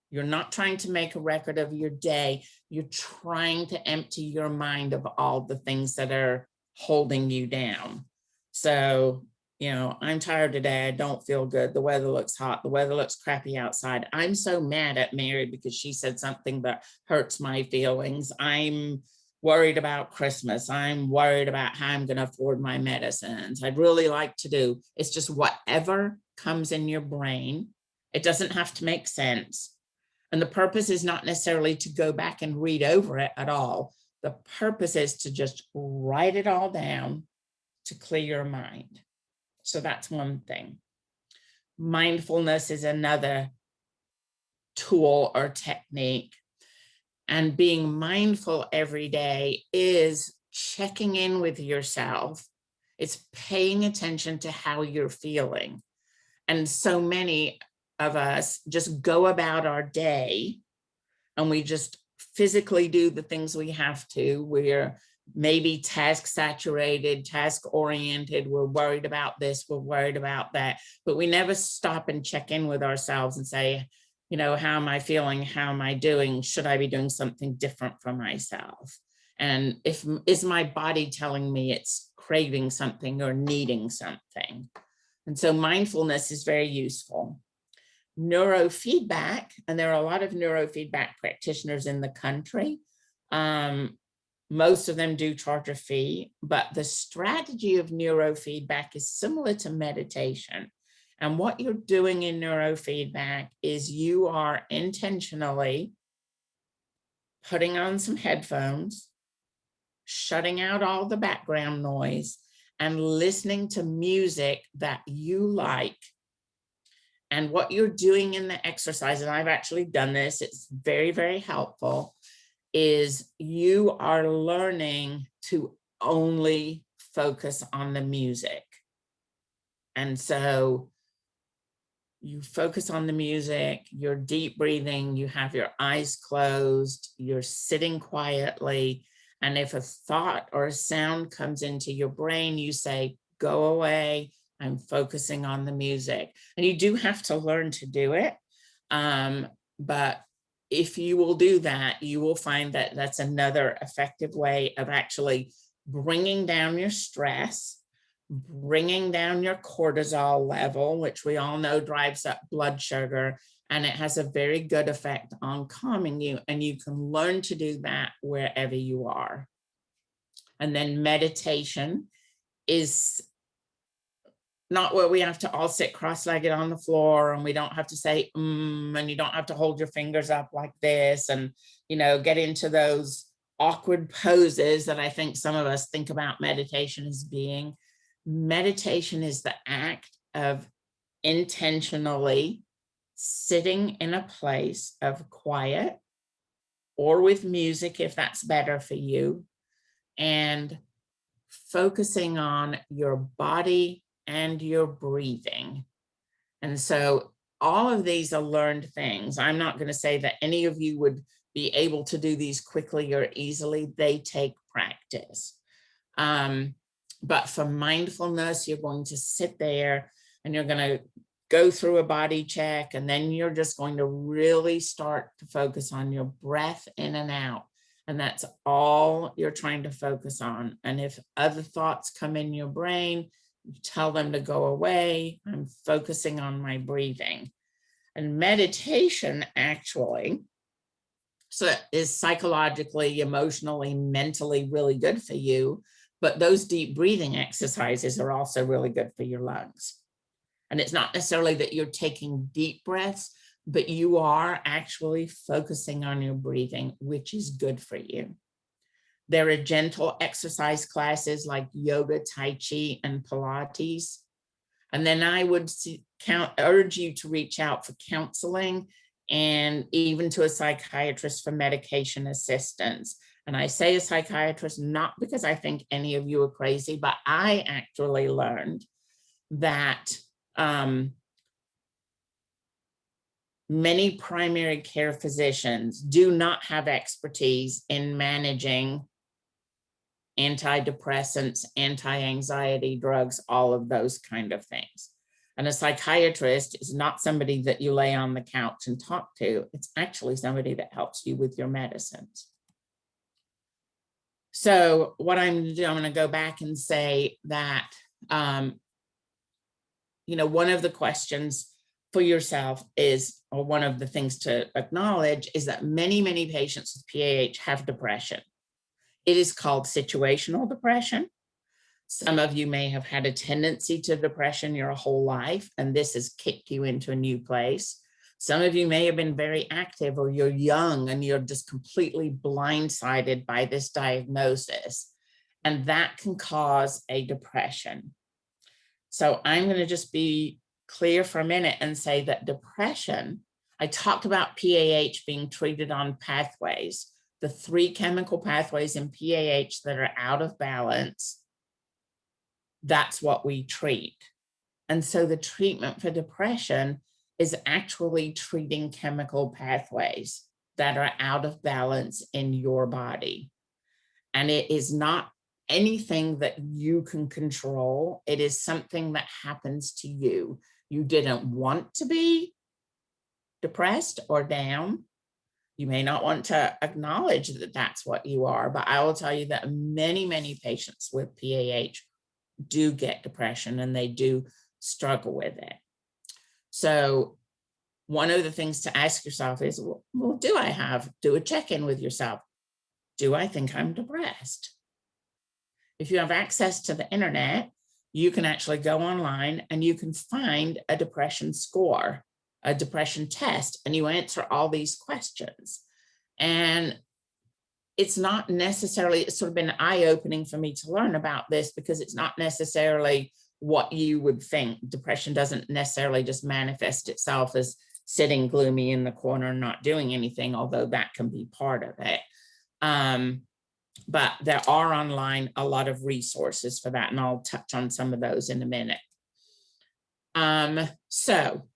Speaker 3: You're not trying to make a record of your day. You're trying to empty your mind of all the things that are holding you down. So, I'm tired today. I don't feel good. The weather looks hot. The weather looks crappy outside. I'm so mad at Mary because she said something that hurts my feelings. I'm worried about Christmas. I'm worried about how I'm going to afford my medicines. I'd really like to do. It's just whatever comes in your brain. It doesn't have to make sense. And the purpose is not necessarily to go back and read over it at all. The purpose is to just write it all down to clear your mind. So that's one thing. Mindfulness is another tool or technique. And being mindful every day is checking in with yourself. It's paying attention to how you're feeling. And so many of us just go about our day and we just physically do the things we have to. We're maybe task saturated, task oriented. We're worried about this, we're worried about that, but we never stop and check in with ourselves and say, how am I feeling? How am I doing? Should I be doing something different for myself? And is my body telling me it's craving something or needing something? And so mindfulness is very useful. Neurofeedback, and there are a lot of neurofeedback practitioners in the country. Most of them do charge a fee, but the strategy of neurofeedback is similar to meditation. And what you're doing in neurofeedback is you are intentionally putting on some headphones, shutting out all the background noise, and listening to music that you like. And what you're doing in the exercise, and I've actually done this, it's very, very helpful, is you are learning to only focus on the music. And so you focus on the music, you're deep breathing, you have your eyes closed, you're sitting quietly. And if a thought or a sound comes into your brain, you say, go away, I'm focusing on the music. And you do have to learn to do it. But if you will do that, you will find that that's another effective way of actually bringing down your stress, bringing down your cortisol level, which we all know drives up blood sugar, and it has a very good effect on calming you. And you can learn to do that wherever you are. And then meditation is not where we have to all sit cross-legged on the floor, and we don't have to say, and you don't have to hold your fingers up like this and, get into those awkward poses that I think some of us think about meditation as being. Meditation is the act of intentionally sitting in a place of quiet or with music, if that's better for you, and focusing on your body and your breathing. And so all of these are learned things. I'm not going to say that any of you would be able to do these quickly or easily. They take practice. But for mindfulness, you're going to sit there and you're going to go through a body check, and then you're just going to really start to focus on your breath in and out. And that's all you're trying to focus on. And if other thoughts come in your brain, you tell them to go away. I'm focusing on my breathing. And meditation actually is psychologically, emotionally, mentally really good for you. But those deep breathing exercises are also really good for your lungs. And it's not necessarily that you're taking deep breaths, but you are actually focusing on your breathing, which is good for you. There are gentle exercise classes like yoga, Tai Chi, and Pilates. And then I would urge you to reach out for counseling and even to a psychiatrist for medication assistance. And I say a psychiatrist not because I think any of you are crazy, but I actually learned that many primary care physicians do not have expertise in managing antidepressants, anti-anxiety drugs, all of those kind of things. And a psychiatrist is not somebody that you lay on the couch and talk to. It's actually somebody that helps you with your medicines. So what I'm going to do, I'm going to go back and say that, one of the questions for yourself is, or one of the things to acknowledge, is that many, many patients with PAH have depression. It is called situational depression. Some of you may have had a tendency to depression your whole life, and this has kicked you into a new place. Some of you may have been very active, or you're young and you're just completely blindsided by this diagnosis, and that can cause a depression. So I'm going to just be clear for a minute and say that depression, I talked about PAH being treated on pathways, the 3 chemical pathways in PAH that are out of balance. That's what we treat. And so the treatment for depression is actually treating chemical pathways that are out of balance in your body. And it is not anything that you can control. It is something that happens to you. You didn't want to be depressed or down. You may not want to acknowledge that that's what you are, but I will tell you that many, many patients with PAH do get depression, and they do struggle with it. So one of the things to ask yourself is, well, do a check-in with yourself. Do I think I'm depressed? If you have access to the internet, you can actually go online and you can find a depression score, a depression test, and you answer all these questions. And it's not necessarily, it's sort of been eye-opening for me to learn about this, because it's not necessarily what you would think. Depression doesn't necessarily just manifest itself as sitting gloomy in the corner and not doing anything, although that can be part of it. But there are online a lot of resources for that, and I'll touch on some of those in a minute. So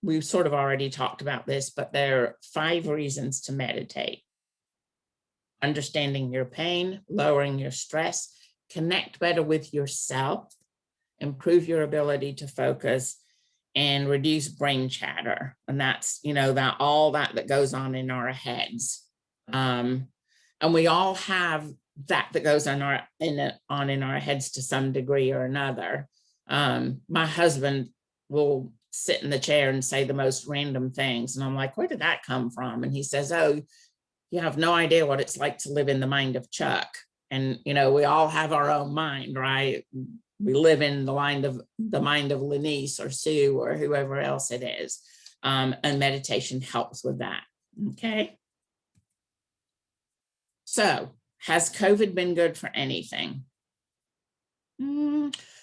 Speaker 3: we've sort of already talked about this, but there are 5 reasons to meditate. Understanding your pain, lowering your stress, connect better with yourself, improve your ability to focus, and reduce brain chatter. And that's, that all that goes on in our heads. And we all have that goes on in our heads to some degree or another. My husband will sit in the chair and say the most random things. And I'm like, where did that come from? And he says, oh, you have no idea what it's like to live in the mind of Chuck. And, we all have our own mind, right? We live in the mind of Lenise or Sue or whoever else it is. And meditation helps with that. Okay. So has COVID been good for anything?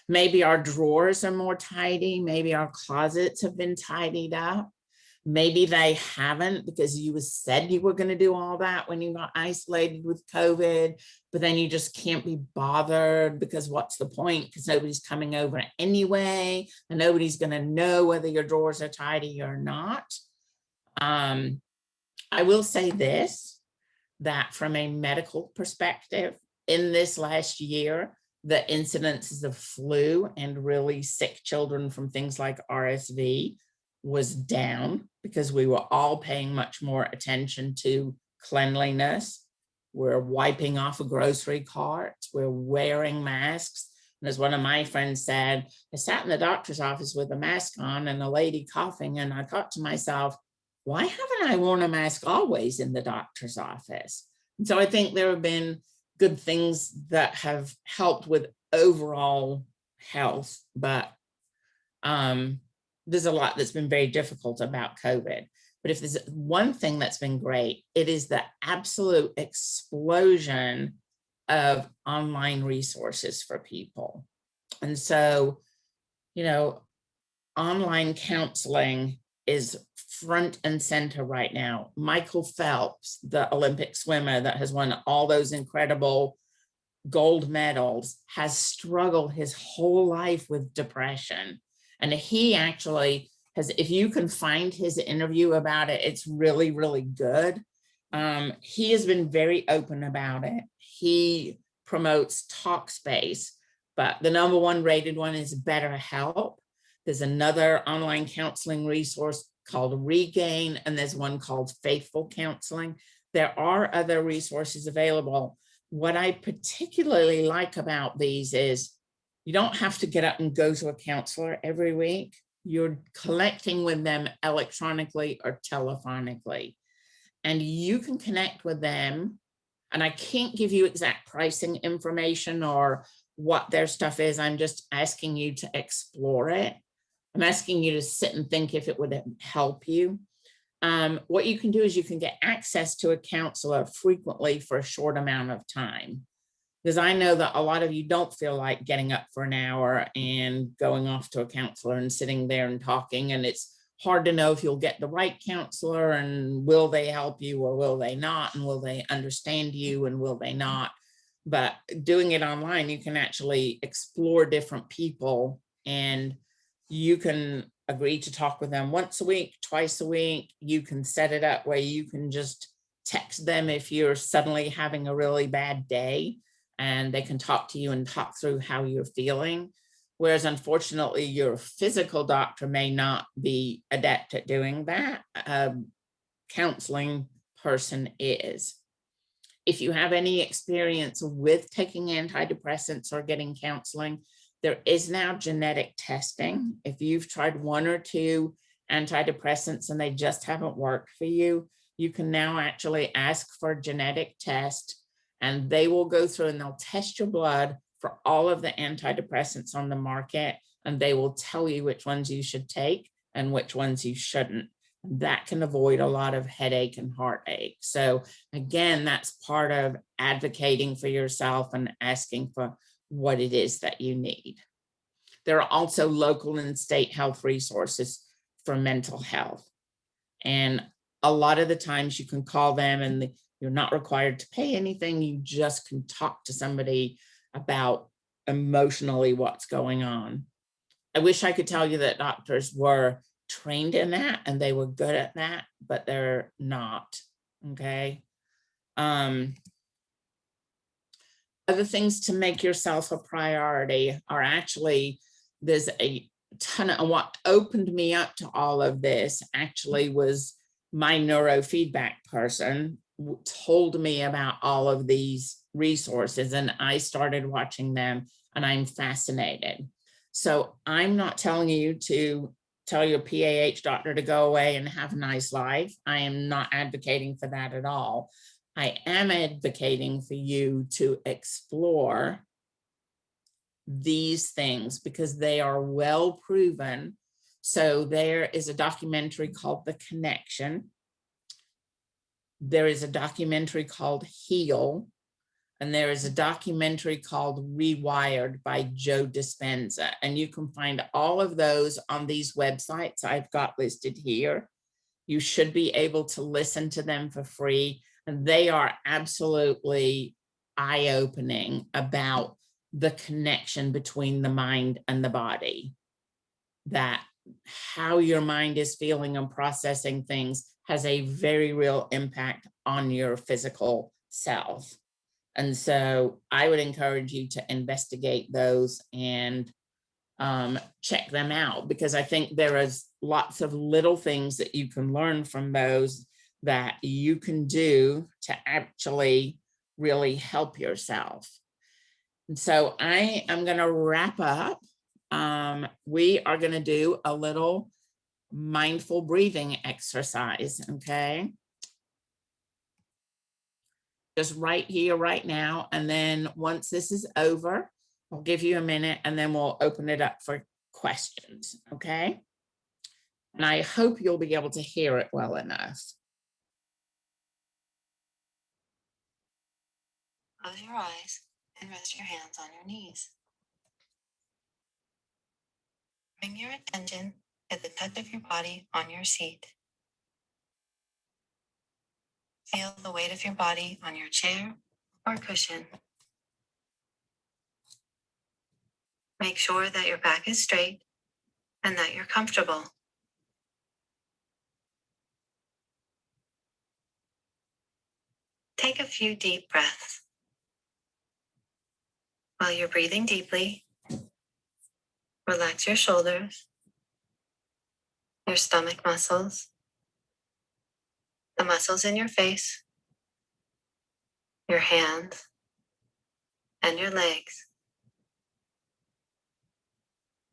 Speaker 3: Maybe our drawers are more tidy. Maybe our closets have been tidied up. Maybe they haven't, because you said you were going to do all that when you got isolated with COVID, but then you just can't be bothered, because what's the point? Because nobody's coming over anyway, and nobody's going to know whether your drawers are tidy or not. I will say this, that from a medical perspective, in this last year, the incidences of flu and really sick children from things like RSV was down, because we were all paying much more attention to cleanliness. We're wiping off a grocery cart. We're wearing masks. And as one of my friends said, I sat in the doctor's office with a mask on and a lady coughing, and I thought to myself, why haven't I worn a mask always in the doctor's office? And so I think there have been good things that have helped with overall health, but there's a lot that's been very difficult about COVID. But if there's one thing that's been great, it is the absolute explosion of online resources for people. And so, online counseling is front and center right now. Michael Phelps, the Olympic swimmer that has won all those incredible gold medals, has struggled his whole life with depression. And he actually has, if you can find his interview about it, it's really, really good. He has been very open about it. He promotes Talkspace, but the #1 rated one is BetterHelp. There's another online counseling resource called Regain, and there's one called Faithful Counseling. There are other resources available. What I particularly like about these is you don't have to get up and go to a counselor every week. You're collecting with them electronically or telephonically, and you can connect with them. And I can't give you exact pricing information or what their stuff is. I'm just asking you to explore it. I'm asking you to sit and think if it would help you. What you can do is you can get access to a counselor frequently for a short amount of time. Because I know that a lot of you don't feel like getting up for an hour and going off to a counselor and sitting there and talking. And it's hard to know if you'll get the right counselor, and will they help you or will they not? And will they understand you and will they not? But doing it online, you can actually explore different people, and you can agree to talk with them once a week, twice a week. You can set it up where you can just text them if you're suddenly having a really bad day, and they can talk to you and talk through how you're feeling. Whereas unfortunately, your physical doctor may not be adept at doing that. A counseling person is. If you have any experience with taking antidepressants or getting counseling, There is now genetic testing. If you've tried one or two antidepressants and they just haven't worked for you, you can now actually ask for a genetic test, and they will go through and they'll test your blood for all of the antidepressants on the market, and they will tell you which ones you should take and which ones you shouldn't. That can avoid a lot of headache and heartache. So again, that's part of advocating for yourself and asking for what it is that you need. There are also local and state health resources for mental health. And a lot of the times you can call them and you're not required to pay anything. You just can talk to somebody about emotionally what's going on. I wish I could tell you that doctors were trained in that and they were good at that, but they're not. Okay. Other things to make yourself a priority are actually, there's a ton of, what opened me up to all of this actually was my neurofeedback person told me about all of these resources, and I started watching them and I'm fascinated. So I'm not telling you to tell your PAH doctor to go away and have a nice life. I am not advocating for that at all. I am advocating for you to explore these things because they are well proven. So there is a documentary called The Connection. There is a documentary called Heal. And there is a documentary called Rewired by Joe Dispenza. And you can find all of those on these websites I've got listed here. You should be able to listen to them for free. And they are absolutely eye-opening about the connection between the mind and the body. That how your mind is feeling and processing things has a very real impact on your physical self. And so I would encourage you to investigate those and check them out, because I think there is lots of little things that you can learn from those that you can do to actually really help yourself. And so I am going to wrap up. We are going to do a little mindful breathing exercise, okay? Just right here, right now. And then once this is over, I'll give you a minute and then we'll open it up for questions, okay? And I hope you'll be able to hear it well enough.
Speaker 4: Close your eyes and rest your hands on your knees. Bring your attention to the touch of your body on your seat. Feel the weight of your body on your chair or cushion. Make sure that your back is straight and that you're comfortable. Take a few deep breaths. While you're breathing deeply, relax your shoulders, your stomach muscles, the muscles in your face, your hands, and your legs.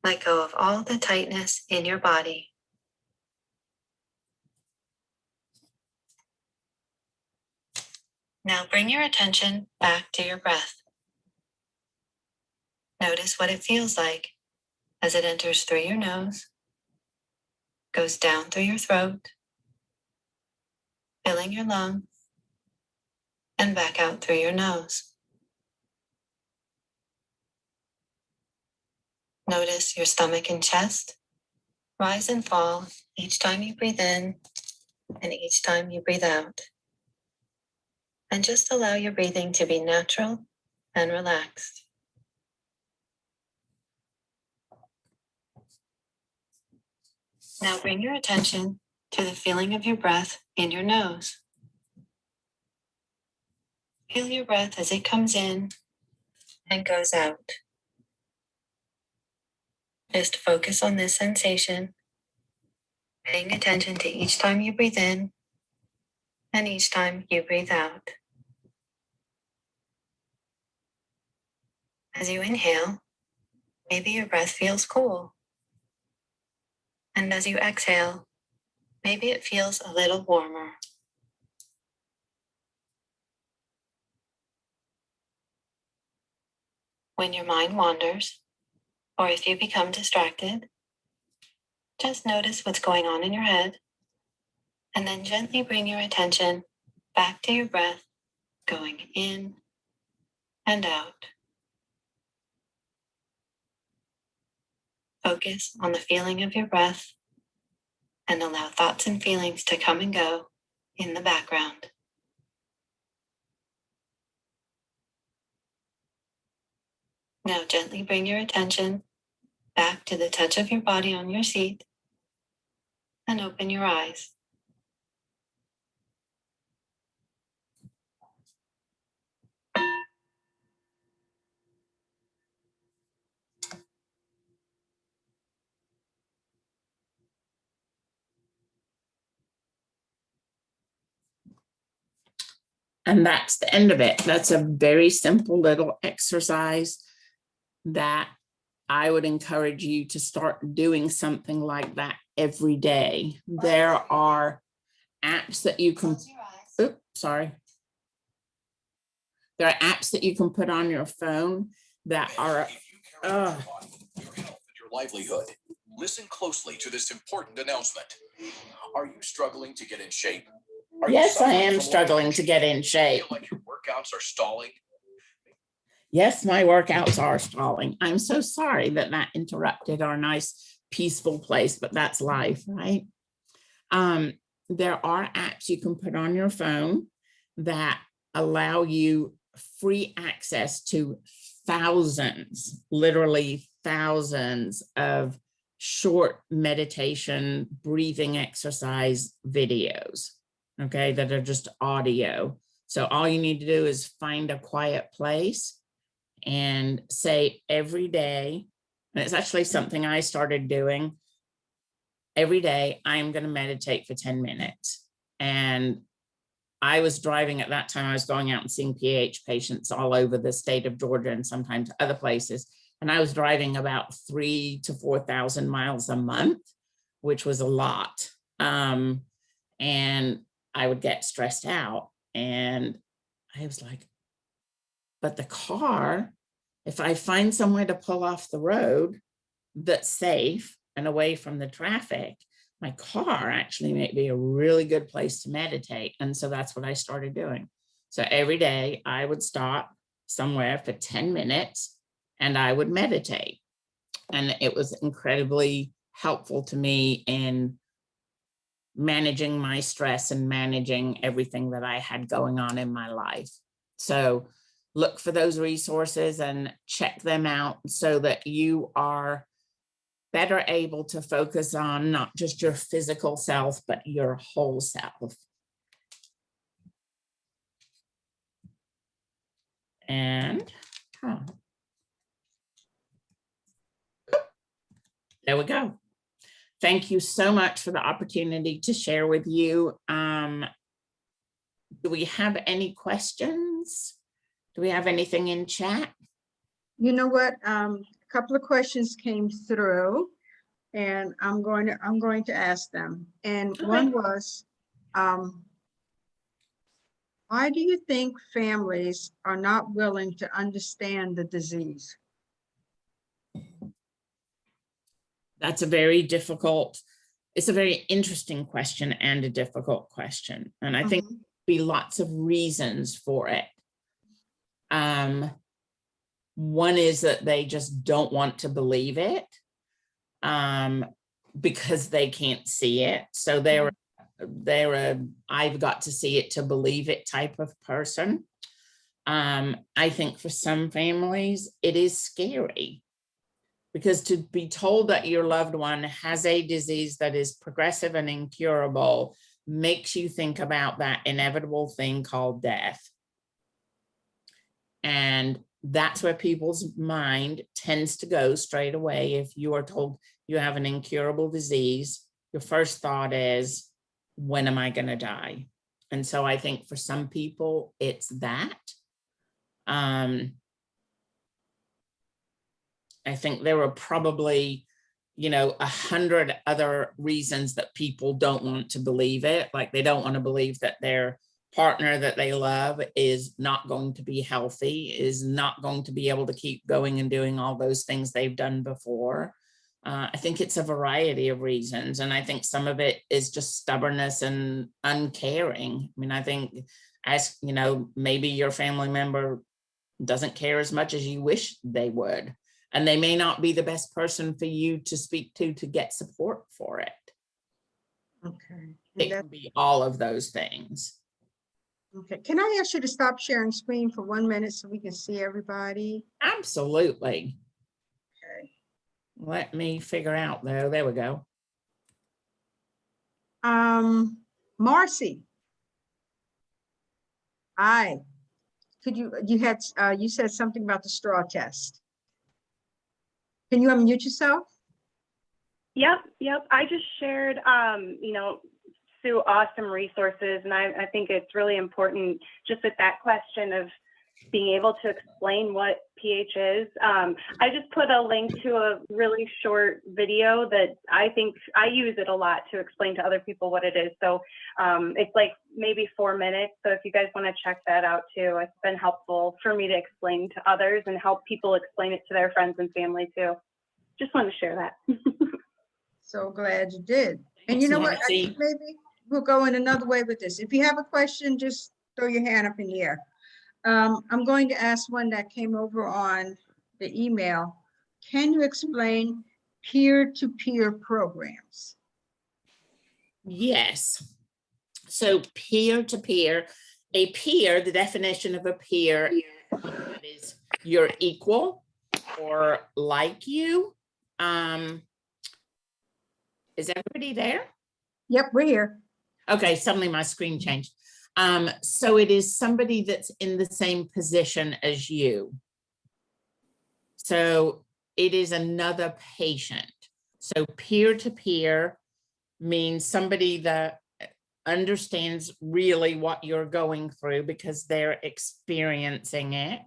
Speaker 4: Let go of all the tightness in your body. Now bring your attention back to your breath. Notice what it feels like as it enters through your nose, goes down through your throat, filling your lungs, and back out through your nose. Notice your stomach and chest rise and fall each time you breathe in and each time you breathe out. And just allow your breathing to be natural and relaxed. Now bring your attention to the feeling of your breath in your nose. Feel your breath as it comes in and goes out. Just focus on this sensation, paying attention to each time you breathe in and each time you breathe out. As you inhale, maybe your breath feels cool. And as you exhale, maybe it feels a little warmer. When your mind wanders, or if you become distracted, just notice what's going on in your head, and then gently bring your attention back to your breath, going in and out. Focus on the feeling of your breath and allow thoughts and feelings to come and go in the background. Now gently bring your attention back to the touch of your body on your seat and open your eyes.
Speaker 3: And that's the end of it. That's a very simple little exercise that I would encourage you to start doing something like that every day. There are apps that you can, oops, sorry. There are apps that you can put on your phone that are,
Speaker 5: your health and your livelihood. Listen closely to this important announcement. Are you struggling to get in shape?
Speaker 3: yes, I am struggling to get in shape.
Speaker 5: Feel like your workouts are stalling?
Speaker 3: Yes, my workouts are stalling. I'm so sorry that that interrupted our nice, peaceful place, but that's life, right? There are apps you can put on your phone that allow you free access to thousands, literally thousands of short meditation, breathing exercise videos, okay, that are just audio. So all you need to do is find a quiet place and say every day, and it's actually something I started doing, every day I'm going to meditate for 10 minutes. And I was driving at that time, I was going out and seeing PH patients all over the state of Georgia and sometimes other places. And I was driving about 3,000 to 4,000 miles a month, which was a lot. And I would get stressed out. And I was like, but the car, if I find somewhere to pull off the road that's safe and away from the traffic, my car actually may be a really good place to meditate. And so that's what I started doing. So every day I would stop somewhere for 10 minutes and I would meditate. And it was incredibly helpful to me in managing my stress and managing everything that I had going on in my life. So look for those resources and check them out so that you are better able to focus on not just your physical self, but your whole self. And there we go. Thank you so much for the opportunity to share with you. Do we have any questions? Do we have anything in chat?
Speaker 1: You know what? A couple of questions came through, and I'm going to ask them. And
Speaker 3: Okay.
Speaker 1: one was, why do you think families are not willing to understand the disease?
Speaker 3: That's a very difficult, it's a very interesting question and a difficult question. And I think there'll be lots of reasons for it. One is that they just don't want to believe it because they can't see it. So they're a I've got to see it to believe it type of person. I think for some families, it is scary because to be told that your loved one has a disease that is progressive and incurable makes you think about that inevitable thing called death. And that's where people's mind tends to go straight away. If you are told you have an incurable disease, your first thought is, when am I going to die? And so I think for some people, it's that. And I think there are probably, 100 other reasons that people don't want to believe it. Like they don't want to believe that their partner that they love is not going to be healthy, is not going to be able to keep going and doing all those things they've done before. I think it's a variety of reasons. And I think some of it is just stubbornness and uncaring. I mean, I think as, maybe your family member doesn't care as much as you wish they would. And they may not be the best person for you to speak to get support for it.
Speaker 1: Okay.
Speaker 3: It can be all of those things.
Speaker 1: Okay. Can I ask you to stop sharing screen for 1 minute so we can see everybody?
Speaker 3: Absolutely.
Speaker 1: Okay.
Speaker 3: Let me figure out though. There we go.
Speaker 1: Marcy. Hi. Could you said something about the straw test. Can you unmute yourself?
Speaker 6: Yep. I just shared, Sue, awesome resources. And I think it's really important just with that question of being able to explain what pH is. I just put a link to a really short video that I think I use it a lot to explain to other people what it is. So it's like maybe 4 minutes. So if you guys want to check that out too, it's been helpful for me to explain to others and help people explain it to their friends and family too. Just want to share that.
Speaker 1: So glad you did. And
Speaker 3: Thanks,
Speaker 1: you know what? I
Speaker 3: Marcy.
Speaker 1: think maybe we'll go in another way with this. If you have a question, just throw your hand up in the air. I'm going to ask one that came over on the email. Can you explain peer-to-peer programs?
Speaker 3: Yes. So peer-to-peer, a peer, the definition of a peer is your equal or like you. Is everybody there?
Speaker 1: Yep, we're here.
Speaker 3: Okay, suddenly my screen changed. So it is somebody that's in the same position as you. So it is another patient. So peer-to-peer means somebody that understands really what you're going through because they're experiencing it.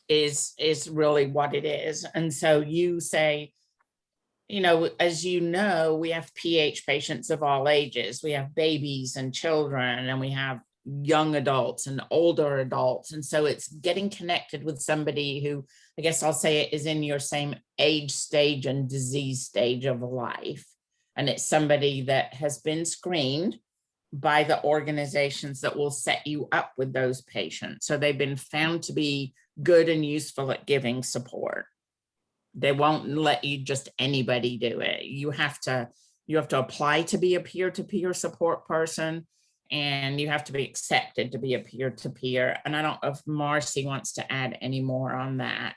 Speaker 3: Is really what it is. And so you say, as you know, we have PH patients of all ages. We have babies and children, and we have young adults and older adults. And so it's getting connected with somebody who, I guess I'll say it, is in your same age stage and disease stage of life. And it's somebody that has been screened by the organizations that will set you up with those patients. So they've been found to be good and useful at giving support. They won't let you just anybody do it. You have to apply to be a peer-to-peer support person, and you have to be accepted to be a peer-to-peer. And I don't know if Marcy wants to add any more on that.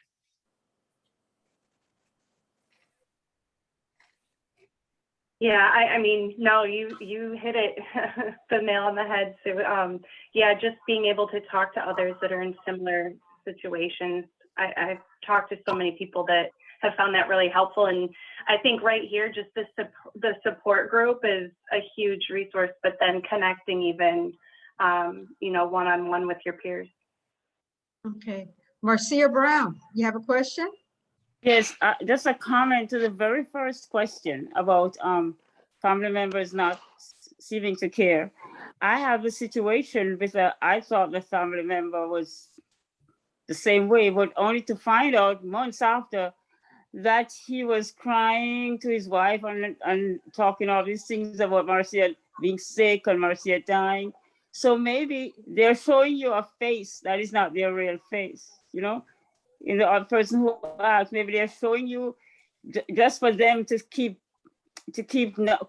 Speaker 6: Yeah, I mean, no, you hit it the nail on the head. So yeah, just being able to talk to others that are in similar situations. I've talked to so many people that have found that really helpful. And I think right here, just the support group is a huge resource, but then connecting even, one-on-one with your peers.
Speaker 1: Okay. Marcia Brown, you have a question?
Speaker 7: Yes, just a comment to the very first question about family members not receiving to care. I have a situation with I thought the family member was the same way, but only to find out months after that he was crying to his wife and talking all these things about Marcia being sick and Marcia dying. So maybe they're showing you a face that is not their real face, In the person who asked, maybe they're showing you just for them to keep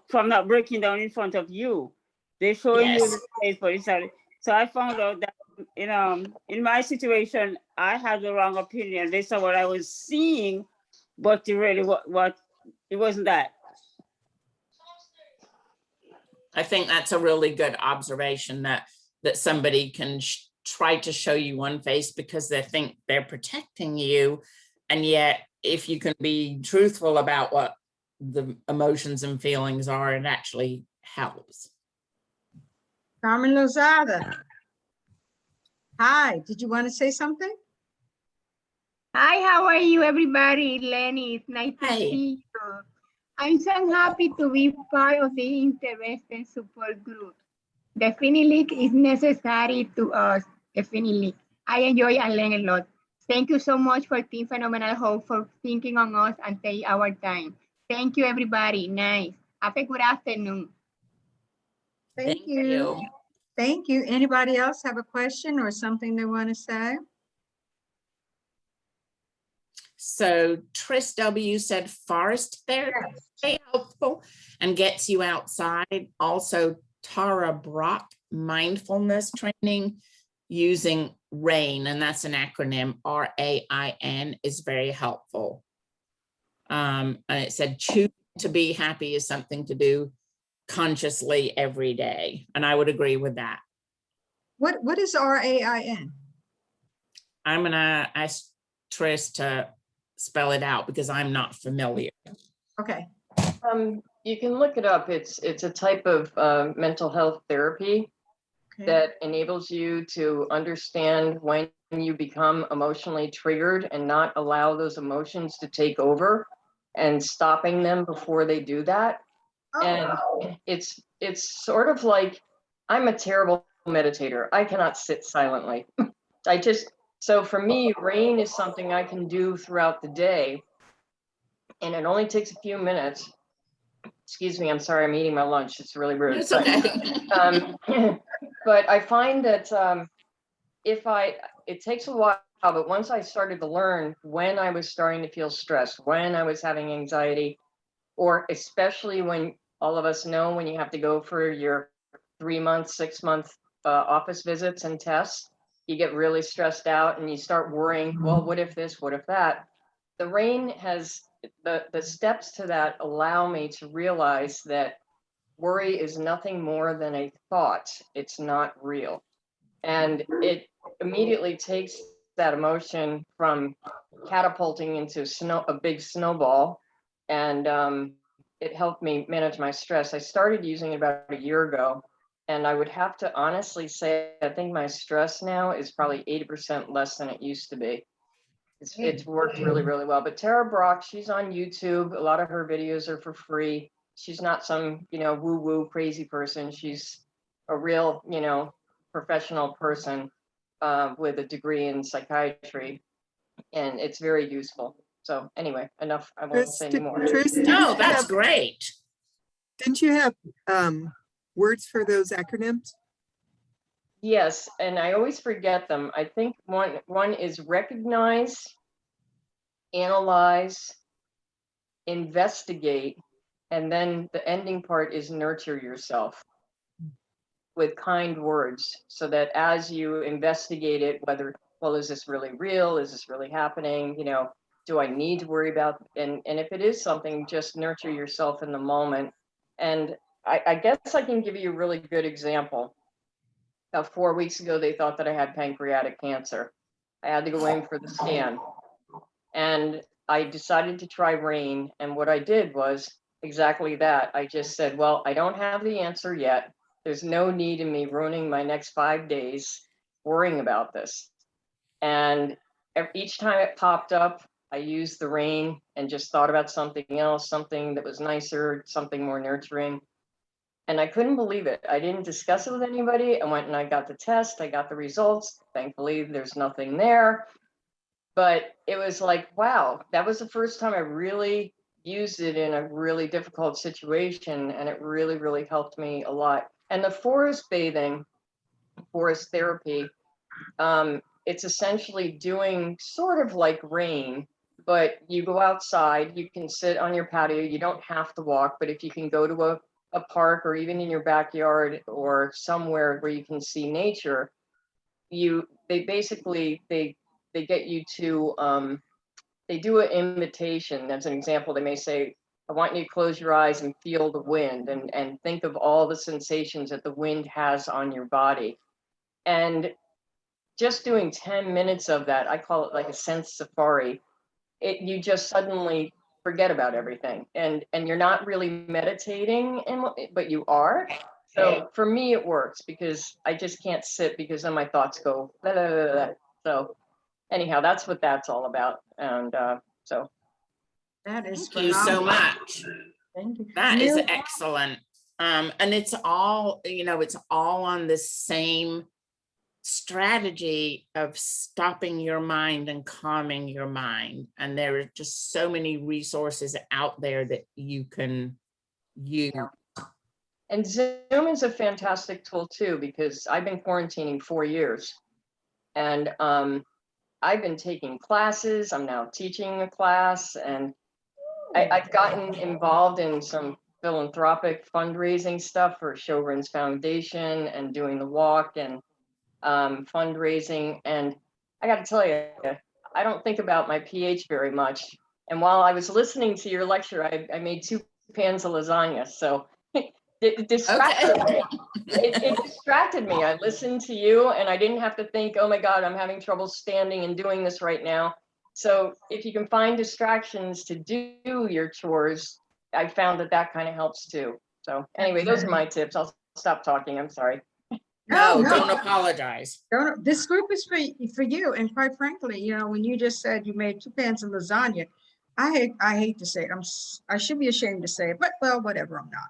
Speaker 7: from not breaking down in front of you. They're showing you the face for each other. So I found out that in my situation, I had the wrong opinion based on what I was seeing, but really what it wasn't that.
Speaker 3: I think that's a really good observation that somebody can try to show you one face because they think they're protecting you. And yet, if you can be truthful about what the emotions and feelings are, it actually helps.
Speaker 1: Carmen Lozada. Hi, did you want to say something?
Speaker 8: Hi, how are you, everybody? Lenny, it's nice to
Speaker 3: Hi.
Speaker 8: see you. I'm so happy to be part of the interested support group. Definitely is necessary to us, definitely. I enjoy and learn a lot. Thank you so much for Team Phenomenal Hope for thinking on us and take our time. Thank you, everybody. Nice. Have a good afternoon.
Speaker 1: Thank you. Thank you. Anybody else have a question or something they want to say?
Speaker 3: So Tris W said forest therapy is very helpful and gets you outside. Also, Tara Brock, mindfulness training using RAIN, and that's an acronym, RAIN, is very helpful. And it said choose to be happy is something to do consciously every day. And I would agree with that.
Speaker 1: What is RAIN?
Speaker 3: I'm gonna ask Tris to spell it out because I'm not familiar.
Speaker 1: Okay.
Speaker 9: You can look it up. It's a type of mental health therapy
Speaker 1: Okay.
Speaker 9: that enables you to understand when you become emotionally triggered and not allow those emotions to take over and stopping them before they do that.
Speaker 1: Oh.
Speaker 9: And it's sort of like, I'm a terrible meditator. I cannot sit silently. So for me, RAIN is something I can do throughout the day. And it only takes a few minutes. Excuse me, I'm sorry, I'm eating my lunch. It's really rude.
Speaker 3: It's okay.
Speaker 9: But I find that it takes a while, but once I started to learn when I was starting to feel stressed, when I was having anxiety, or especially when all of us know when you have to go for your 3-month, 6-month office visits and tests, you get really stressed out and you start worrying, well, what if this, what if that? The RAIN has the steps to that allow me to realize that worry is nothing more than a thought. It's not real. And it immediately takes that emotion from catapulting into a big snowball. And it helped me manage my stress. I started using it about a year ago. And I would have to honestly say, I think my stress now is probably 80% less than it used to be. It's worked really, really well. But Tara Brock, she's on YouTube. A lot of her videos are for free. She's not some, woo-woo crazy person. She's a real, professional person with a degree in psychiatry. And it's very useful. So anyway, enough. I won't say anymore.
Speaker 3: No, that's great.
Speaker 10: Didn't you have words for those acronyms?
Speaker 9: Yes, and I always forget them. I think one is recognize, analyze, investigate, and then the ending part is nurture yourself with kind words, so that as you investigate it, is this really real? Is this really happening? Do I need to worry about? And if it is something, just nurture yourself in the moment. And I guess I can give you a really good example. 4 weeks ago, they thought that I had pancreatic cancer. I had to go in for the scan. And I decided to try RAIN. And what I did was exactly that. I just said, well, I don't have the answer yet. There's no need in me ruining my next 5 days worrying about this. And each time it popped up, I used the RAIN and just thought about something else, something that was nicer, something more nurturing. And I couldn't believe it. I didn't discuss it with anybody. I went and I got the test. I got the results. Thankfully, there's nothing there. But it was like, wow, that was the first time I really used it in a really difficult situation. And it really, really helped me a lot. And the forest bathing, forest therapy, it's essentially doing sort of like RAIN, but you go outside, you can sit on your patio. You don't have to walk, but if you can go to a park or even in your backyard or somewhere where you can see nature, they get you to they do an invitation. That's an example. They may say, I want you to close your eyes and feel the wind and think of all the sensations that the wind has on your body. And just doing 10 minutes of that, I call it like a sense safari. You just suddenly forget about everything, and you're not really meditating, but you are. So for me, it works because I just can't sit because then my thoughts go blah, blah, blah, blah. So anyhow, that's what that's all about. And so
Speaker 1: That is
Speaker 3: Thank you so
Speaker 1: phenomenal.
Speaker 3: much.
Speaker 1: Thank you.
Speaker 3: That is
Speaker 1: Neil-
Speaker 3: excellent. And it's all, it's all on the same strategy of stopping your mind and calming your mind. And there are just so many resources out there that you can use.
Speaker 9: And Zoom is a fantastic tool too, because I've been quarantining 4 years, and I've been taking classes. I'm now teaching a class, and I've gotten involved in some philanthropic fundraising stuff for Sjogren's Foundation and doing the walk and fundraising. And I got to tell you, I don't think about my pH very much. And while I was listening to your lecture, I made 2 pans of lasagna. So it distracted me. It distracted me. I listened to you and I didn't have to think, oh my God, I'm having trouble standing and doing this right now. So if you can find distractions to do your chores, I found that kind of helps too. So anyway, those are my tips. I'll stop talking. I'm sorry.
Speaker 3: No, don't apologize.
Speaker 1: This group is for you. And quite frankly, when you just said you made 2 pans of lasagna, I hate to say it. I should be ashamed to say it, but well, whatever, I'm not.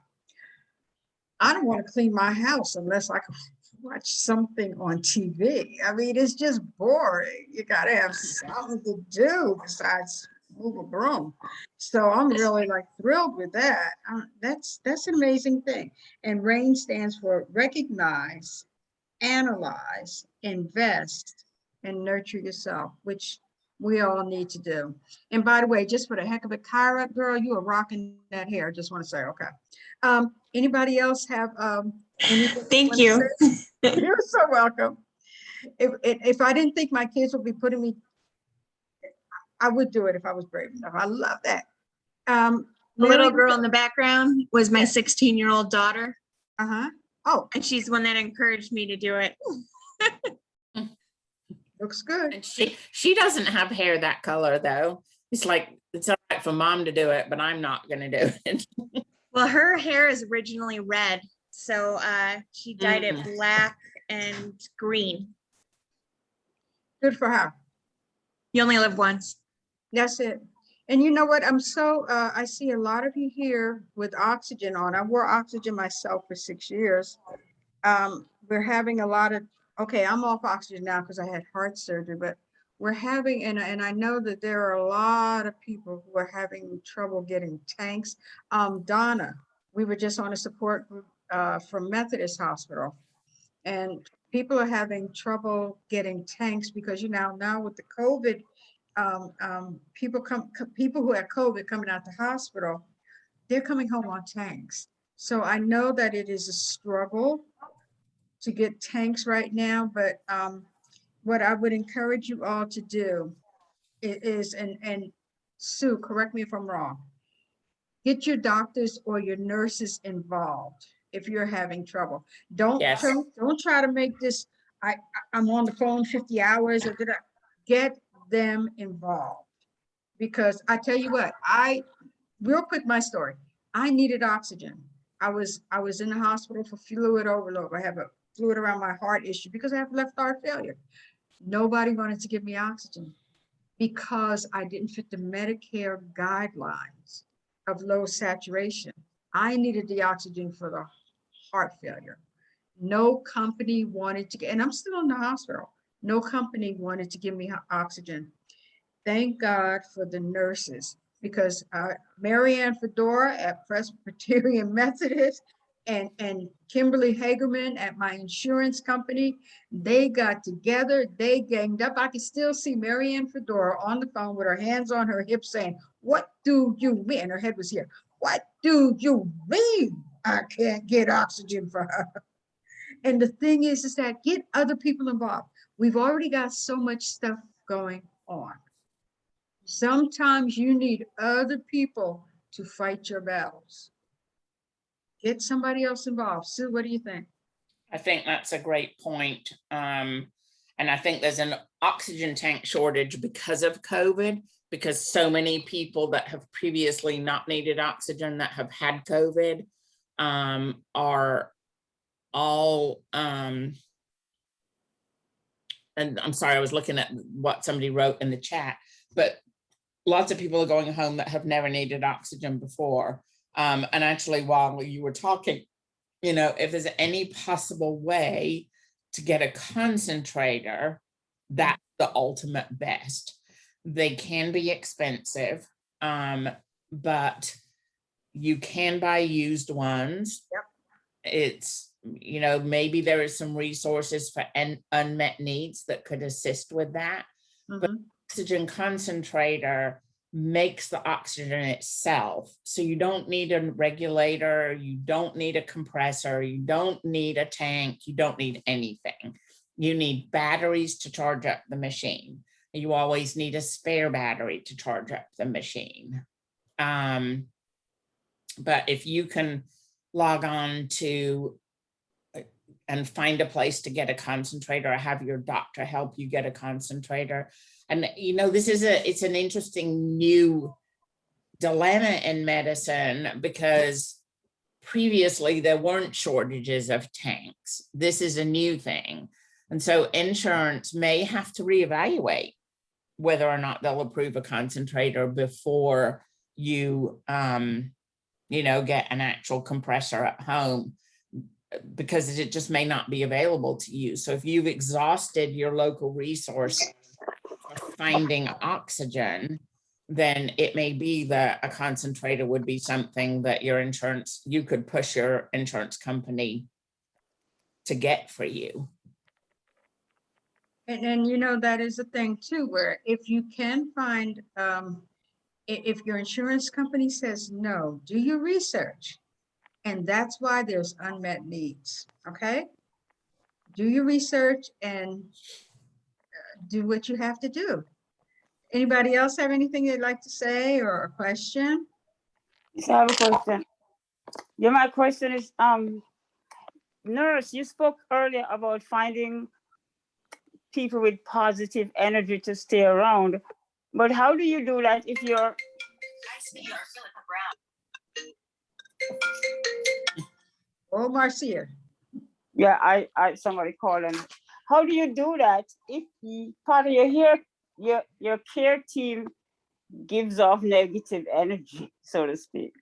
Speaker 1: I don't want to clean my house unless I can watch something on TV. I mean, it's just boring. You got to have something to do besides move a broom. So I'm really thrilled with that. That's an amazing thing. And RAIN stands for recognize, analyze, invest, and nurture yourself, which we all need to do. And by the way, just for the heck of it, Kyra, girl, you are rocking that hair. Just want to say, okay. Anybody else have anything?
Speaker 11: Thank you.
Speaker 1: You're so welcome. If I didn't think my kids would be putting me, I would do it if I was brave enough. I love that.
Speaker 11: The little girl in the background was my 16-year-old daughter.
Speaker 1: Uh-huh. Oh,
Speaker 11: and she's the one that encouraged me to do it.
Speaker 1: Looks good.
Speaker 3: And she doesn't have hair that color though. It's all right for mom to do it, but I'm not gonna do it.
Speaker 11: Well, her hair is originally red, so she dyed it black and green.
Speaker 1: Good for her.
Speaker 11: You only live once.
Speaker 1: That's it. And you know what? I'm so, I see a lot of you here with oxygen on. I wore oxygen myself for 6 years. We're having a lot of, okay, I'm off oxygen now because I had heart surgery, but we're having, and I know that there are a lot of people who are having trouble getting tanks. Donna, we were just on a support group from Methodist Hospital, and people are having trouble getting tanks because now with the COVID, people who had COVID coming out the hospital, they're coming home on tanks. So I know that it is a struggle to get tanks right now, but what I would encourage you all to do is, and Sue, correct me if I'm wrong, get your doctors or your nurses involved if you're having trouble. Don't try to make this, I'm on the phone 50 hours, or get them involved. Because I tell you what, real quick, my story, I needed oxygen. I was in the hospital for fluid overload. I have a fluid around my heart issue because I have left heart failure. Nobody wanted to give me oxygen because I didn't fit the Medicare guidelines of low saturation. I needed the oxygen for the heart failure. No company wanted to get, and I'm still in the hospital. No company wanted to give me oxygen. Thank God for the nurses, because Marianne Fedora at Presbyterian Methodist and Kimberly Hagerman at my insurance company, they got together, they ganged up. I can still see Marianne Fedora on the phone with her hands on her hips saying, "What do you mean?" And her head was here. "What do you mean I can't get oxygen for her?" And the thing is that get other people involved. We've already got so much stuff going on. Sometimes you need other people to fight your battles. Get somebody else involved. Sue, what do you think?
Speaker 3: I think that's a great point. And I think there's an oxygen tank shortage because of COVID, because so many people that have previously not needed oxygen that have had COVID are all and I'm sorry, I was looking at what somebody wrote in the chat, but lots of people are going home that have never needed oxygen before. And actually, while you were talking, you know, if there's any possible way to get a concentrator, that's the ultimate best. They can be expensive, but you can buy used ones.
Speaker 1: Yep.
Speaker 3: It's, you know, maybe there is some resources for unmet needs that could assist with that. But oxygen concentrator makes the oxygen itself. So you don't need a regulator, you don't need a compressor, you don't need a tank, you don't need anything. You need batteries to charge up the machine. You always need a spare battery to charge up the machine. But if you can log on to and find a place to get a concentrator, or have your doctor help you get a concentrator. And, you know, it's an interesting new dilemma in medicine, because previously there weren't shortages of tanks. This is a new thing. And so insurance may have to reevaluate whether or not they'll approve a concentrator before you, you know, get an actual compressor at home, because it just may not be available to you. So if you've exhausted your local resource for finding oxygen, then it may be that a concentrator would be something that your insurance, you could push your insurance company to get for you.
Speaker 1: And you know, that is a thing too, where if you can find, if your insurance company says no, do your research. And that's why there's unmet needs, okay? Do your research and do what you have to do. Anybody else have anything they'd like to say or a question?
Speaker 7: Yes, I have a question. Yeah, my question is, nurse, you spoke earlier about finding people with positive energy to stay around, but how do you do that if you're
Speaker 1: Oh, Marcia.
Speaker 7: Yeah, I somebody called, and how do you do that if part of your care team gives off negative energy, so to speak?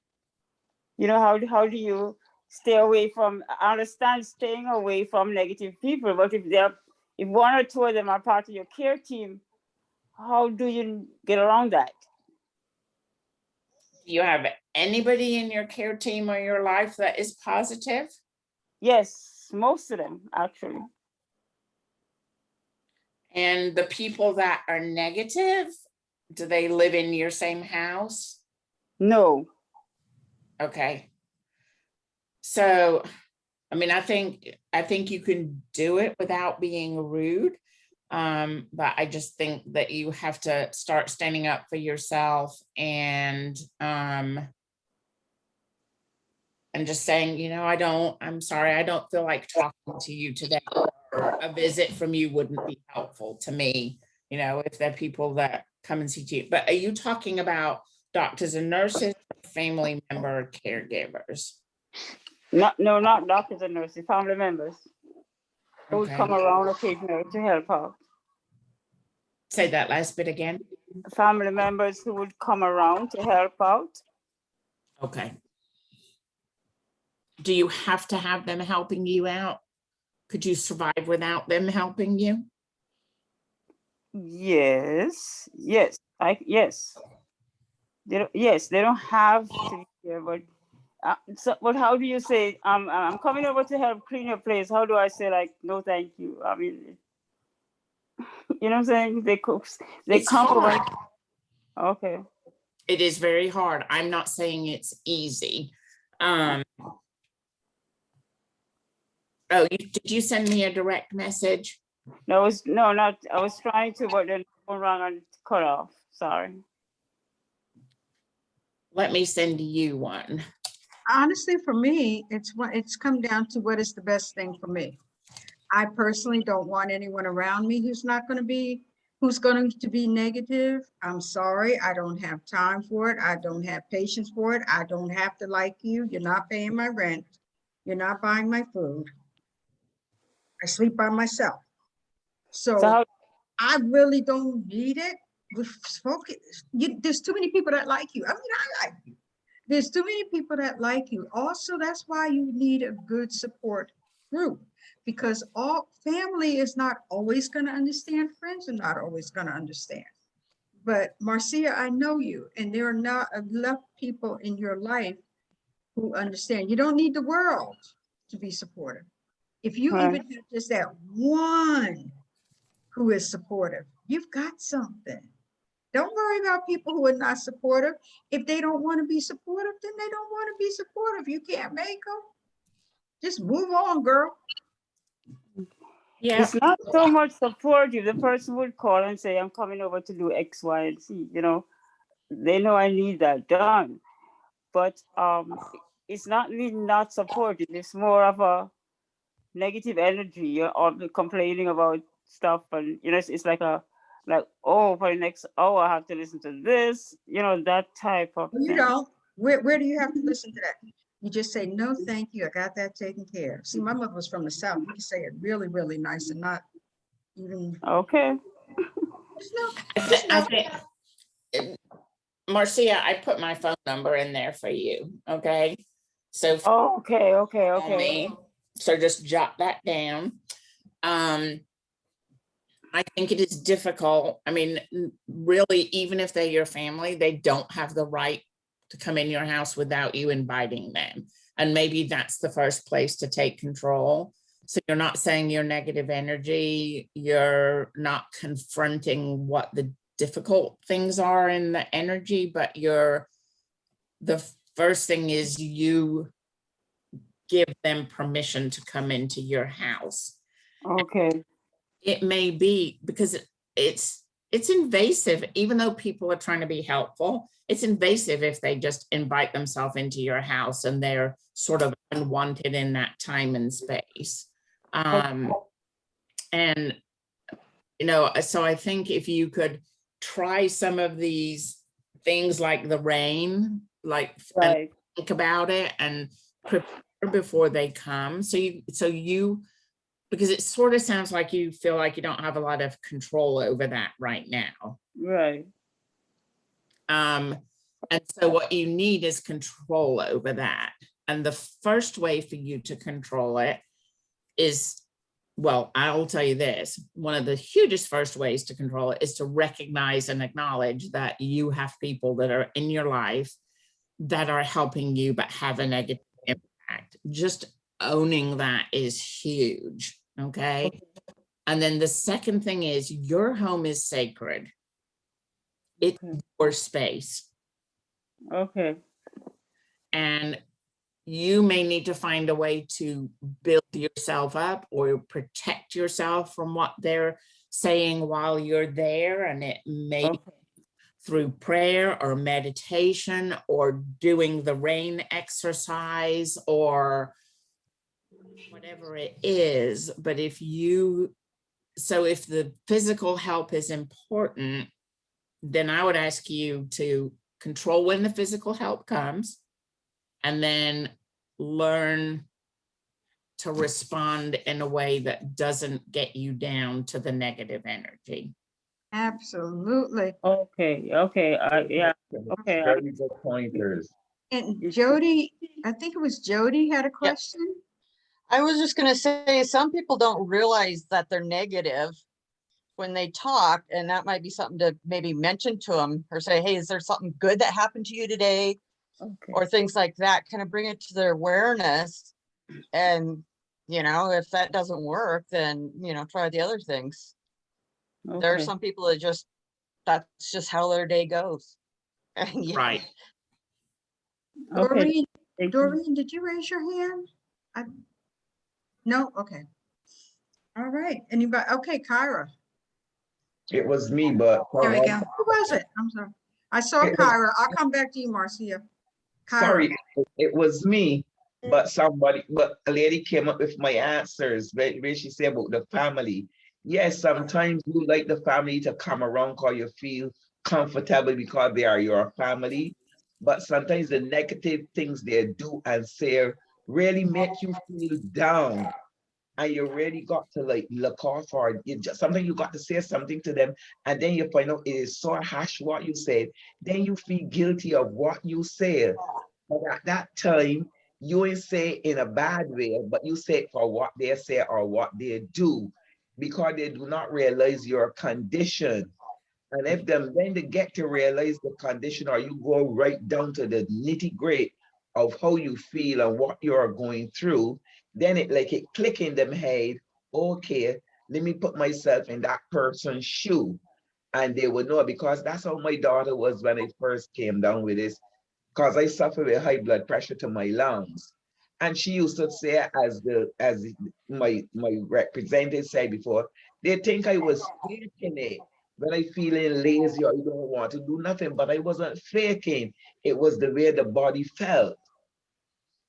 Speaker 7: You know, how do you stay away from, I understand staying away from negative people, but if one or two of them are part of your care team, how do you get around that?
Speaker 3: Do you have anybody in your care team or your life that is positive?
Speaker 7: Yes, most of them, actually.
Speaker 3: And the people that are negative, do they live in your same house?
Speaker 7: No.
Speaker 3: Okay. So, I mean, I think you can do it without being rude. But I just think that you have to start standing up for yourself and just saying, you know, I'm sorry, I don't feel like talking to you today. Or a visit from you wouldn't be helpful to me, you know, if they're people that come and see you. But are you talking about doctors and nurses, family member caregivers?
Speaker 7: No, not doctors and nurses, family members who would come around occasionally to help out.
Speaker 3: Say that last bit again.
Speaker 7: Family members who would come around to help out.
Speaker 3: Okay. Do you have to have them helping you out? Could you survive without them helping you?
Speaker 7: Yes. Yes. They don't have to be here, but but how do you say, I'm coming over to help clean your place? How do I say, like, no, thank you? I mean, you know what I'm saying? They come over. Okay.
Speaker 3: It is very hard. I'm not saying it's easy. Oh, did you send me a direct message?
Speaker 7: No, I was trying to, but then phone rang and cut off. Sorry.
Speaker 3: Let me send you one.
Speaker 1: Honestly, for me, it's come down to what is the best thing for me. I personally don't want anyone around me who's going to be negative. I'm sorry, I don't have time for it. I don't have patience for it. I don't have to like you. You're not paying my rent. You're not buying my food. I sleep by myself.
Speaker 7: So
Speaker 1: So
Speaker 7: how,
Speaker 1: I really don't need it. We've spoken, there's too many people that like you. I mean, I like you. There's too many people that like you. Also, that's why you need a good support group, because all family is not always going to understand. Friends are not always going to understand. But Marcia, I know you, and there are not enough people in your life who understand. You don't need the world to be supportive. If you
Speaker 7: right.
Speaker 1: even have just that one who is supportive, you've got something. Don't worry about people who are not supportive. If they don't want to be supportive, then they don't want to be supportive. You can't make them. Just move on, girl.
Speaker 3: Yeah,
Speaker 7: It's not so much support if the person would call and say, I'm coming over to do X, Y, and Z, you know, they know I need that done. But it's not really not supportive. It's more of a negative energy. You're all complaining about stuff, and you know, it's like oh, for the next hour I have to listen to this, you know, that type of
Speaker 1: You
Speaker 7: thing.
Speaker 1: don't. Where do you have to listen to that? You just say, no, thank you. I got that taken care of. See, my mother was from the South. You can say it really, really nice and not even,
Speaker 7: Okay.
Speaker 1: just no,
Speaker 3: I
Speaker 1: just no.
Speaker 3: think, Marcia, I put my phone number in there for you, okay? So
Speaker 7: Oh, okay,
Speaker 3: call me. So just jot that down. I think it is difficult. I mean, really, even if they're your family, they don't have the right to come in your house without you inviting them. And maybe that's the first place to take control. So you're not saying your negative energy, you're not confronting what the difficult things are in the energy, but the first thing is you give them permission to come into your house.
Speaker 7: Okay.
Speaker 3: It may be because it's invasive, even though people are trying to be helpful. It's invasive if they just invite themselves into your house and they're sort of unwanted in that time and space. And you know, so I think if you could try some of these things like the rain, like
Speaker 7: Right.
Speaker 3: think about it and prepare before they come. So you because it sort of sounds like you feel like you don't have a lot of control over that right now.
Speaker 7: Right.
Speaker 3: And so what you need is control over that. And the first way for you to control it is, well, I'll tell you this, one of the hugest first ways to control it is to recognize and acknowledge that you have people that are in your life that are helping you but have a negative impact. Just owning that is huge. Okay. And then the second thing is your home is sacred. It's your space.
Speaker 7: Okay.
Speaker 3: And you may need to find a way to build yourself up or protect yourself from what they're saying while you're there. And it may be through prayer or meditation or doing the rain exercise or whatever it is. But if the physical help is important, then I would ask you to control when the physical help comes and then learn to respond in a way that doesn't get you down to the negative energy.
Speaker 1: Absolutely.
Speaker 7: Okay. Yeah. Okay.
Speaker 12: Very good pointers.
Speaker 1: And Jody, I think it was Jody had a question.
Speaker 13: I was just going to say, some people don't realize that they're negative when they talk, and that might be something to maybe mention to them or say, hey, is there something good that happened to you today?
Speaker 7: Okay.
Speaker 13: Or things like that, kind of bring it to their awareness. And, you know, if that doesn't work, then, you know, try the other things.
Speaker 7: Okay.
Speaker 13: There are some people that that's just how their day goes. And, yeah.
Speaker 3: Right.
Speaker 7: Okay.
Speaker 1: Doreen, did you raise your hand? No? Okay. All right. Anybody? Okay, Kyra.
Speaker 12: It was me, but
Speaker 1: There we go. Who was it? I'm sorry. I saw Kyra. I'll come back to you, Marcia. Kyra.
Speaker 12: Sorry, it was me, but a lady came up with my answers where she said about the family. Yes, sometimes you like the family to come around because you feel comfortable because they are your family. But sometimes the negative things they do and say really make you feel down. and you really got to like look out for it. Sometimes you got to say something to them, and then you find out it is so harsh what you said. Then you feel guilty of what you said. But at that time, you ain't say it in a bad way, but you say it for what they say or what they do, because they do not realize your condition. And if them then they get to realize the condition, or you go right down to the nitty-gritty of how you feel and what you're going through, then it like it click in them head, okay, let me put myself in that person's shoe. And they would know, because that's how my daughter was when I first came down with this, because I suffer with high blood pressure to my lungs. And she used to say, as my representative said before, they think I was faking it when I feeling lazy or I don't want to do nothing, but I wasn't faking. It was the way the body felt.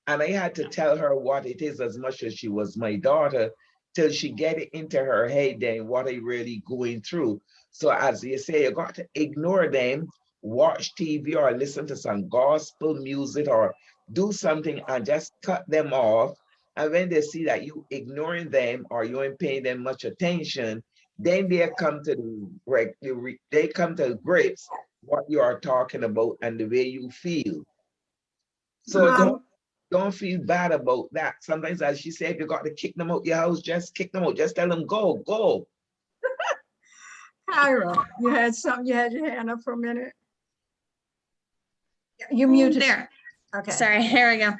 Speaker 12: And I had to tell her what it is, as much as she was my daughter, till she get it into her head then what I really going through. So as you say, you got to ignore them, watch TV or listen to some gospel music or do something and just cut them off. And when they see that you ignoring them or you ain't paying them much attention, then they come to they come to grips what you are talking about and the way you feel. So don't feel bad about that. Sometimes, as she said, if you got to kick them out your house, just kick them out. Just tell them go, go.
Speaker 1: Kyra, you had something, you had your hand up for a minute. You muted.
Speaker 11: There.
Speaker 1: Okay.
Speaker 11: Sorry, here we go.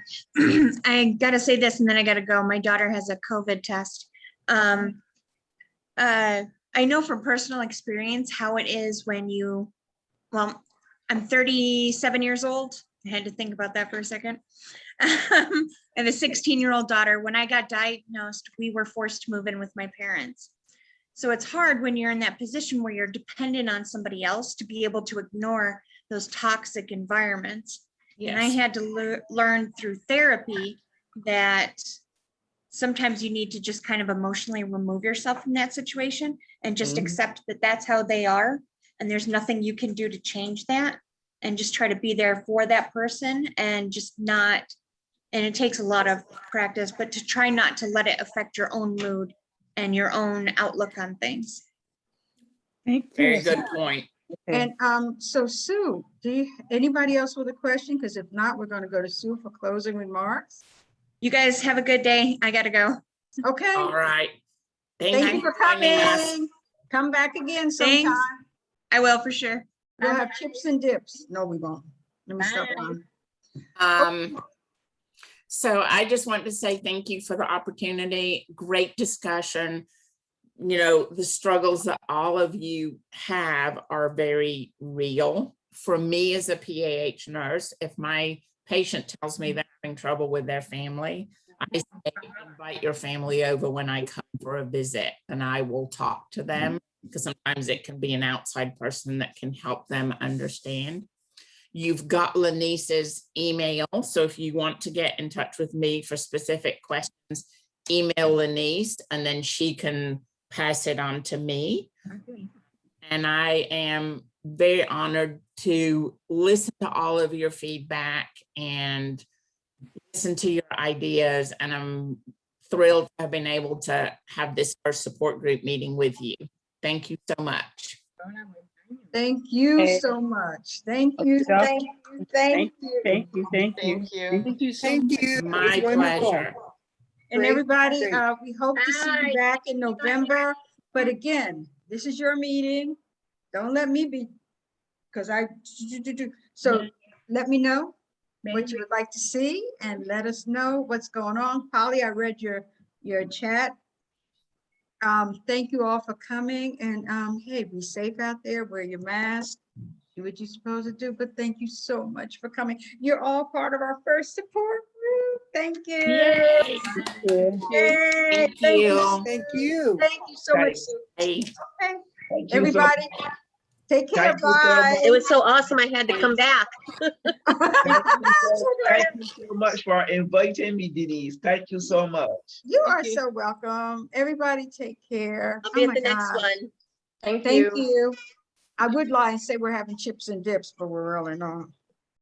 Speaker 11: I gotta say this and then I gotta go. My daughter has a COVID test. I know from personal experience how it is when you, well, I'm 37 years old. I had to think about that for a second. I have a 16-year-old daughter. When I got diagnosed, we were forced to move in with my parents. So it's hard when you're in that position where you're dependent on somebody else to be able to ignore those toxic environments. Yes. And I had to learn through therapy that sometimes you need to just kind of emotionally remove yourself from that situation and just accept that that's how they are. And there's nothing you can do to change that, and just try to be there for that person and just not, and it takes a lot of practice, but to try not to let it affect your own mood and your own outlook on things.
Speaker 3: Very good point.
Speaker 1: And so Sue, anybody else with a question? Because if not, we're going to go to Sue for closing remarks.
Speaker 11: You guys have a good day. I got to go.
Speaker 1: Okay.
Speaker 3: All right.
Speaker 1: Thank you for coming. Come back again sometime.
Speaker 11: Thanks. I will for sure.
Speaker 1: We'll have chips and dips. No, we won't. Let me stop on.
Speaker 3: So I just want to say thank you for the opportunity. Great discussion. You know, the struggles that all of you have are very real. For me as a PAH nurse, if my patient tells me they're having trouble with their family, I say, invite your family over when I come for a visit, and I will talk to them, because sometimes it can be an outside person that can help them understand. You've got Lanice's email, so if you want to get in touch with me for specific questions, email Lanice, and then she can pass it on to me. Okay. And I am very honored to listen to all of your feedback and listen to your ideas, and I'm thrilled to have been able to have this first support group meeting with you. Thank you so much.
Speaker 1: Thank you so much. Thank you. Thank you. Thank you.
Speaker 7: Thank you. Thank you.
Speaker 13: Thank you.
Speaker 2: Thank you so
Speaker 10: Thank
Speaker 2: much.
Speaker 10: you.
Speaker 3: My pleasure.
Speaker 1: And everybody, we hope to see you back in November. But again, this is your meeting. Don't let me be, because so let me know what you would like to see and let us know what's going on. Polly, I read your chat. Thank you all for coming, and hey, be safe out there, wear your mask, do what you're supposed to do, but thank you so much for coming. You're all part of our first support group. Thank you.
Speaker 3: Yay.
Speaker 1: Yay.
Speaker 3: Thank you.
Speaker 10: Thank you.
Speaker 1: Thank you so much.
Speaker 3: Hey.
Speaker 1: Okay.
Speaker 12: Thank you
Speaker 1: Everybody, take care.
Speaker 12: Thank you so
Speaker 1: Bye.
Speaker 12: much.
Speaker 14: It was so awesome. I had to come back.
Speaker 12: Thank you so much for inviting me, Denise. Thank you so much.
Speaker 1: You are so welcome. Everybody take care.
Speaker 14: I'll be
Speaker 1: Oh
Speaker 14: at the
Speaker 1: my
Speaker 14: next
Speaker 1: God.
Speaker 14: one.
Speaker 3: Thank
Speaker 1: Thank
Speaker 3: you.
Speaker 1: you. I would lie and say we're having chips and dips, but we're really not.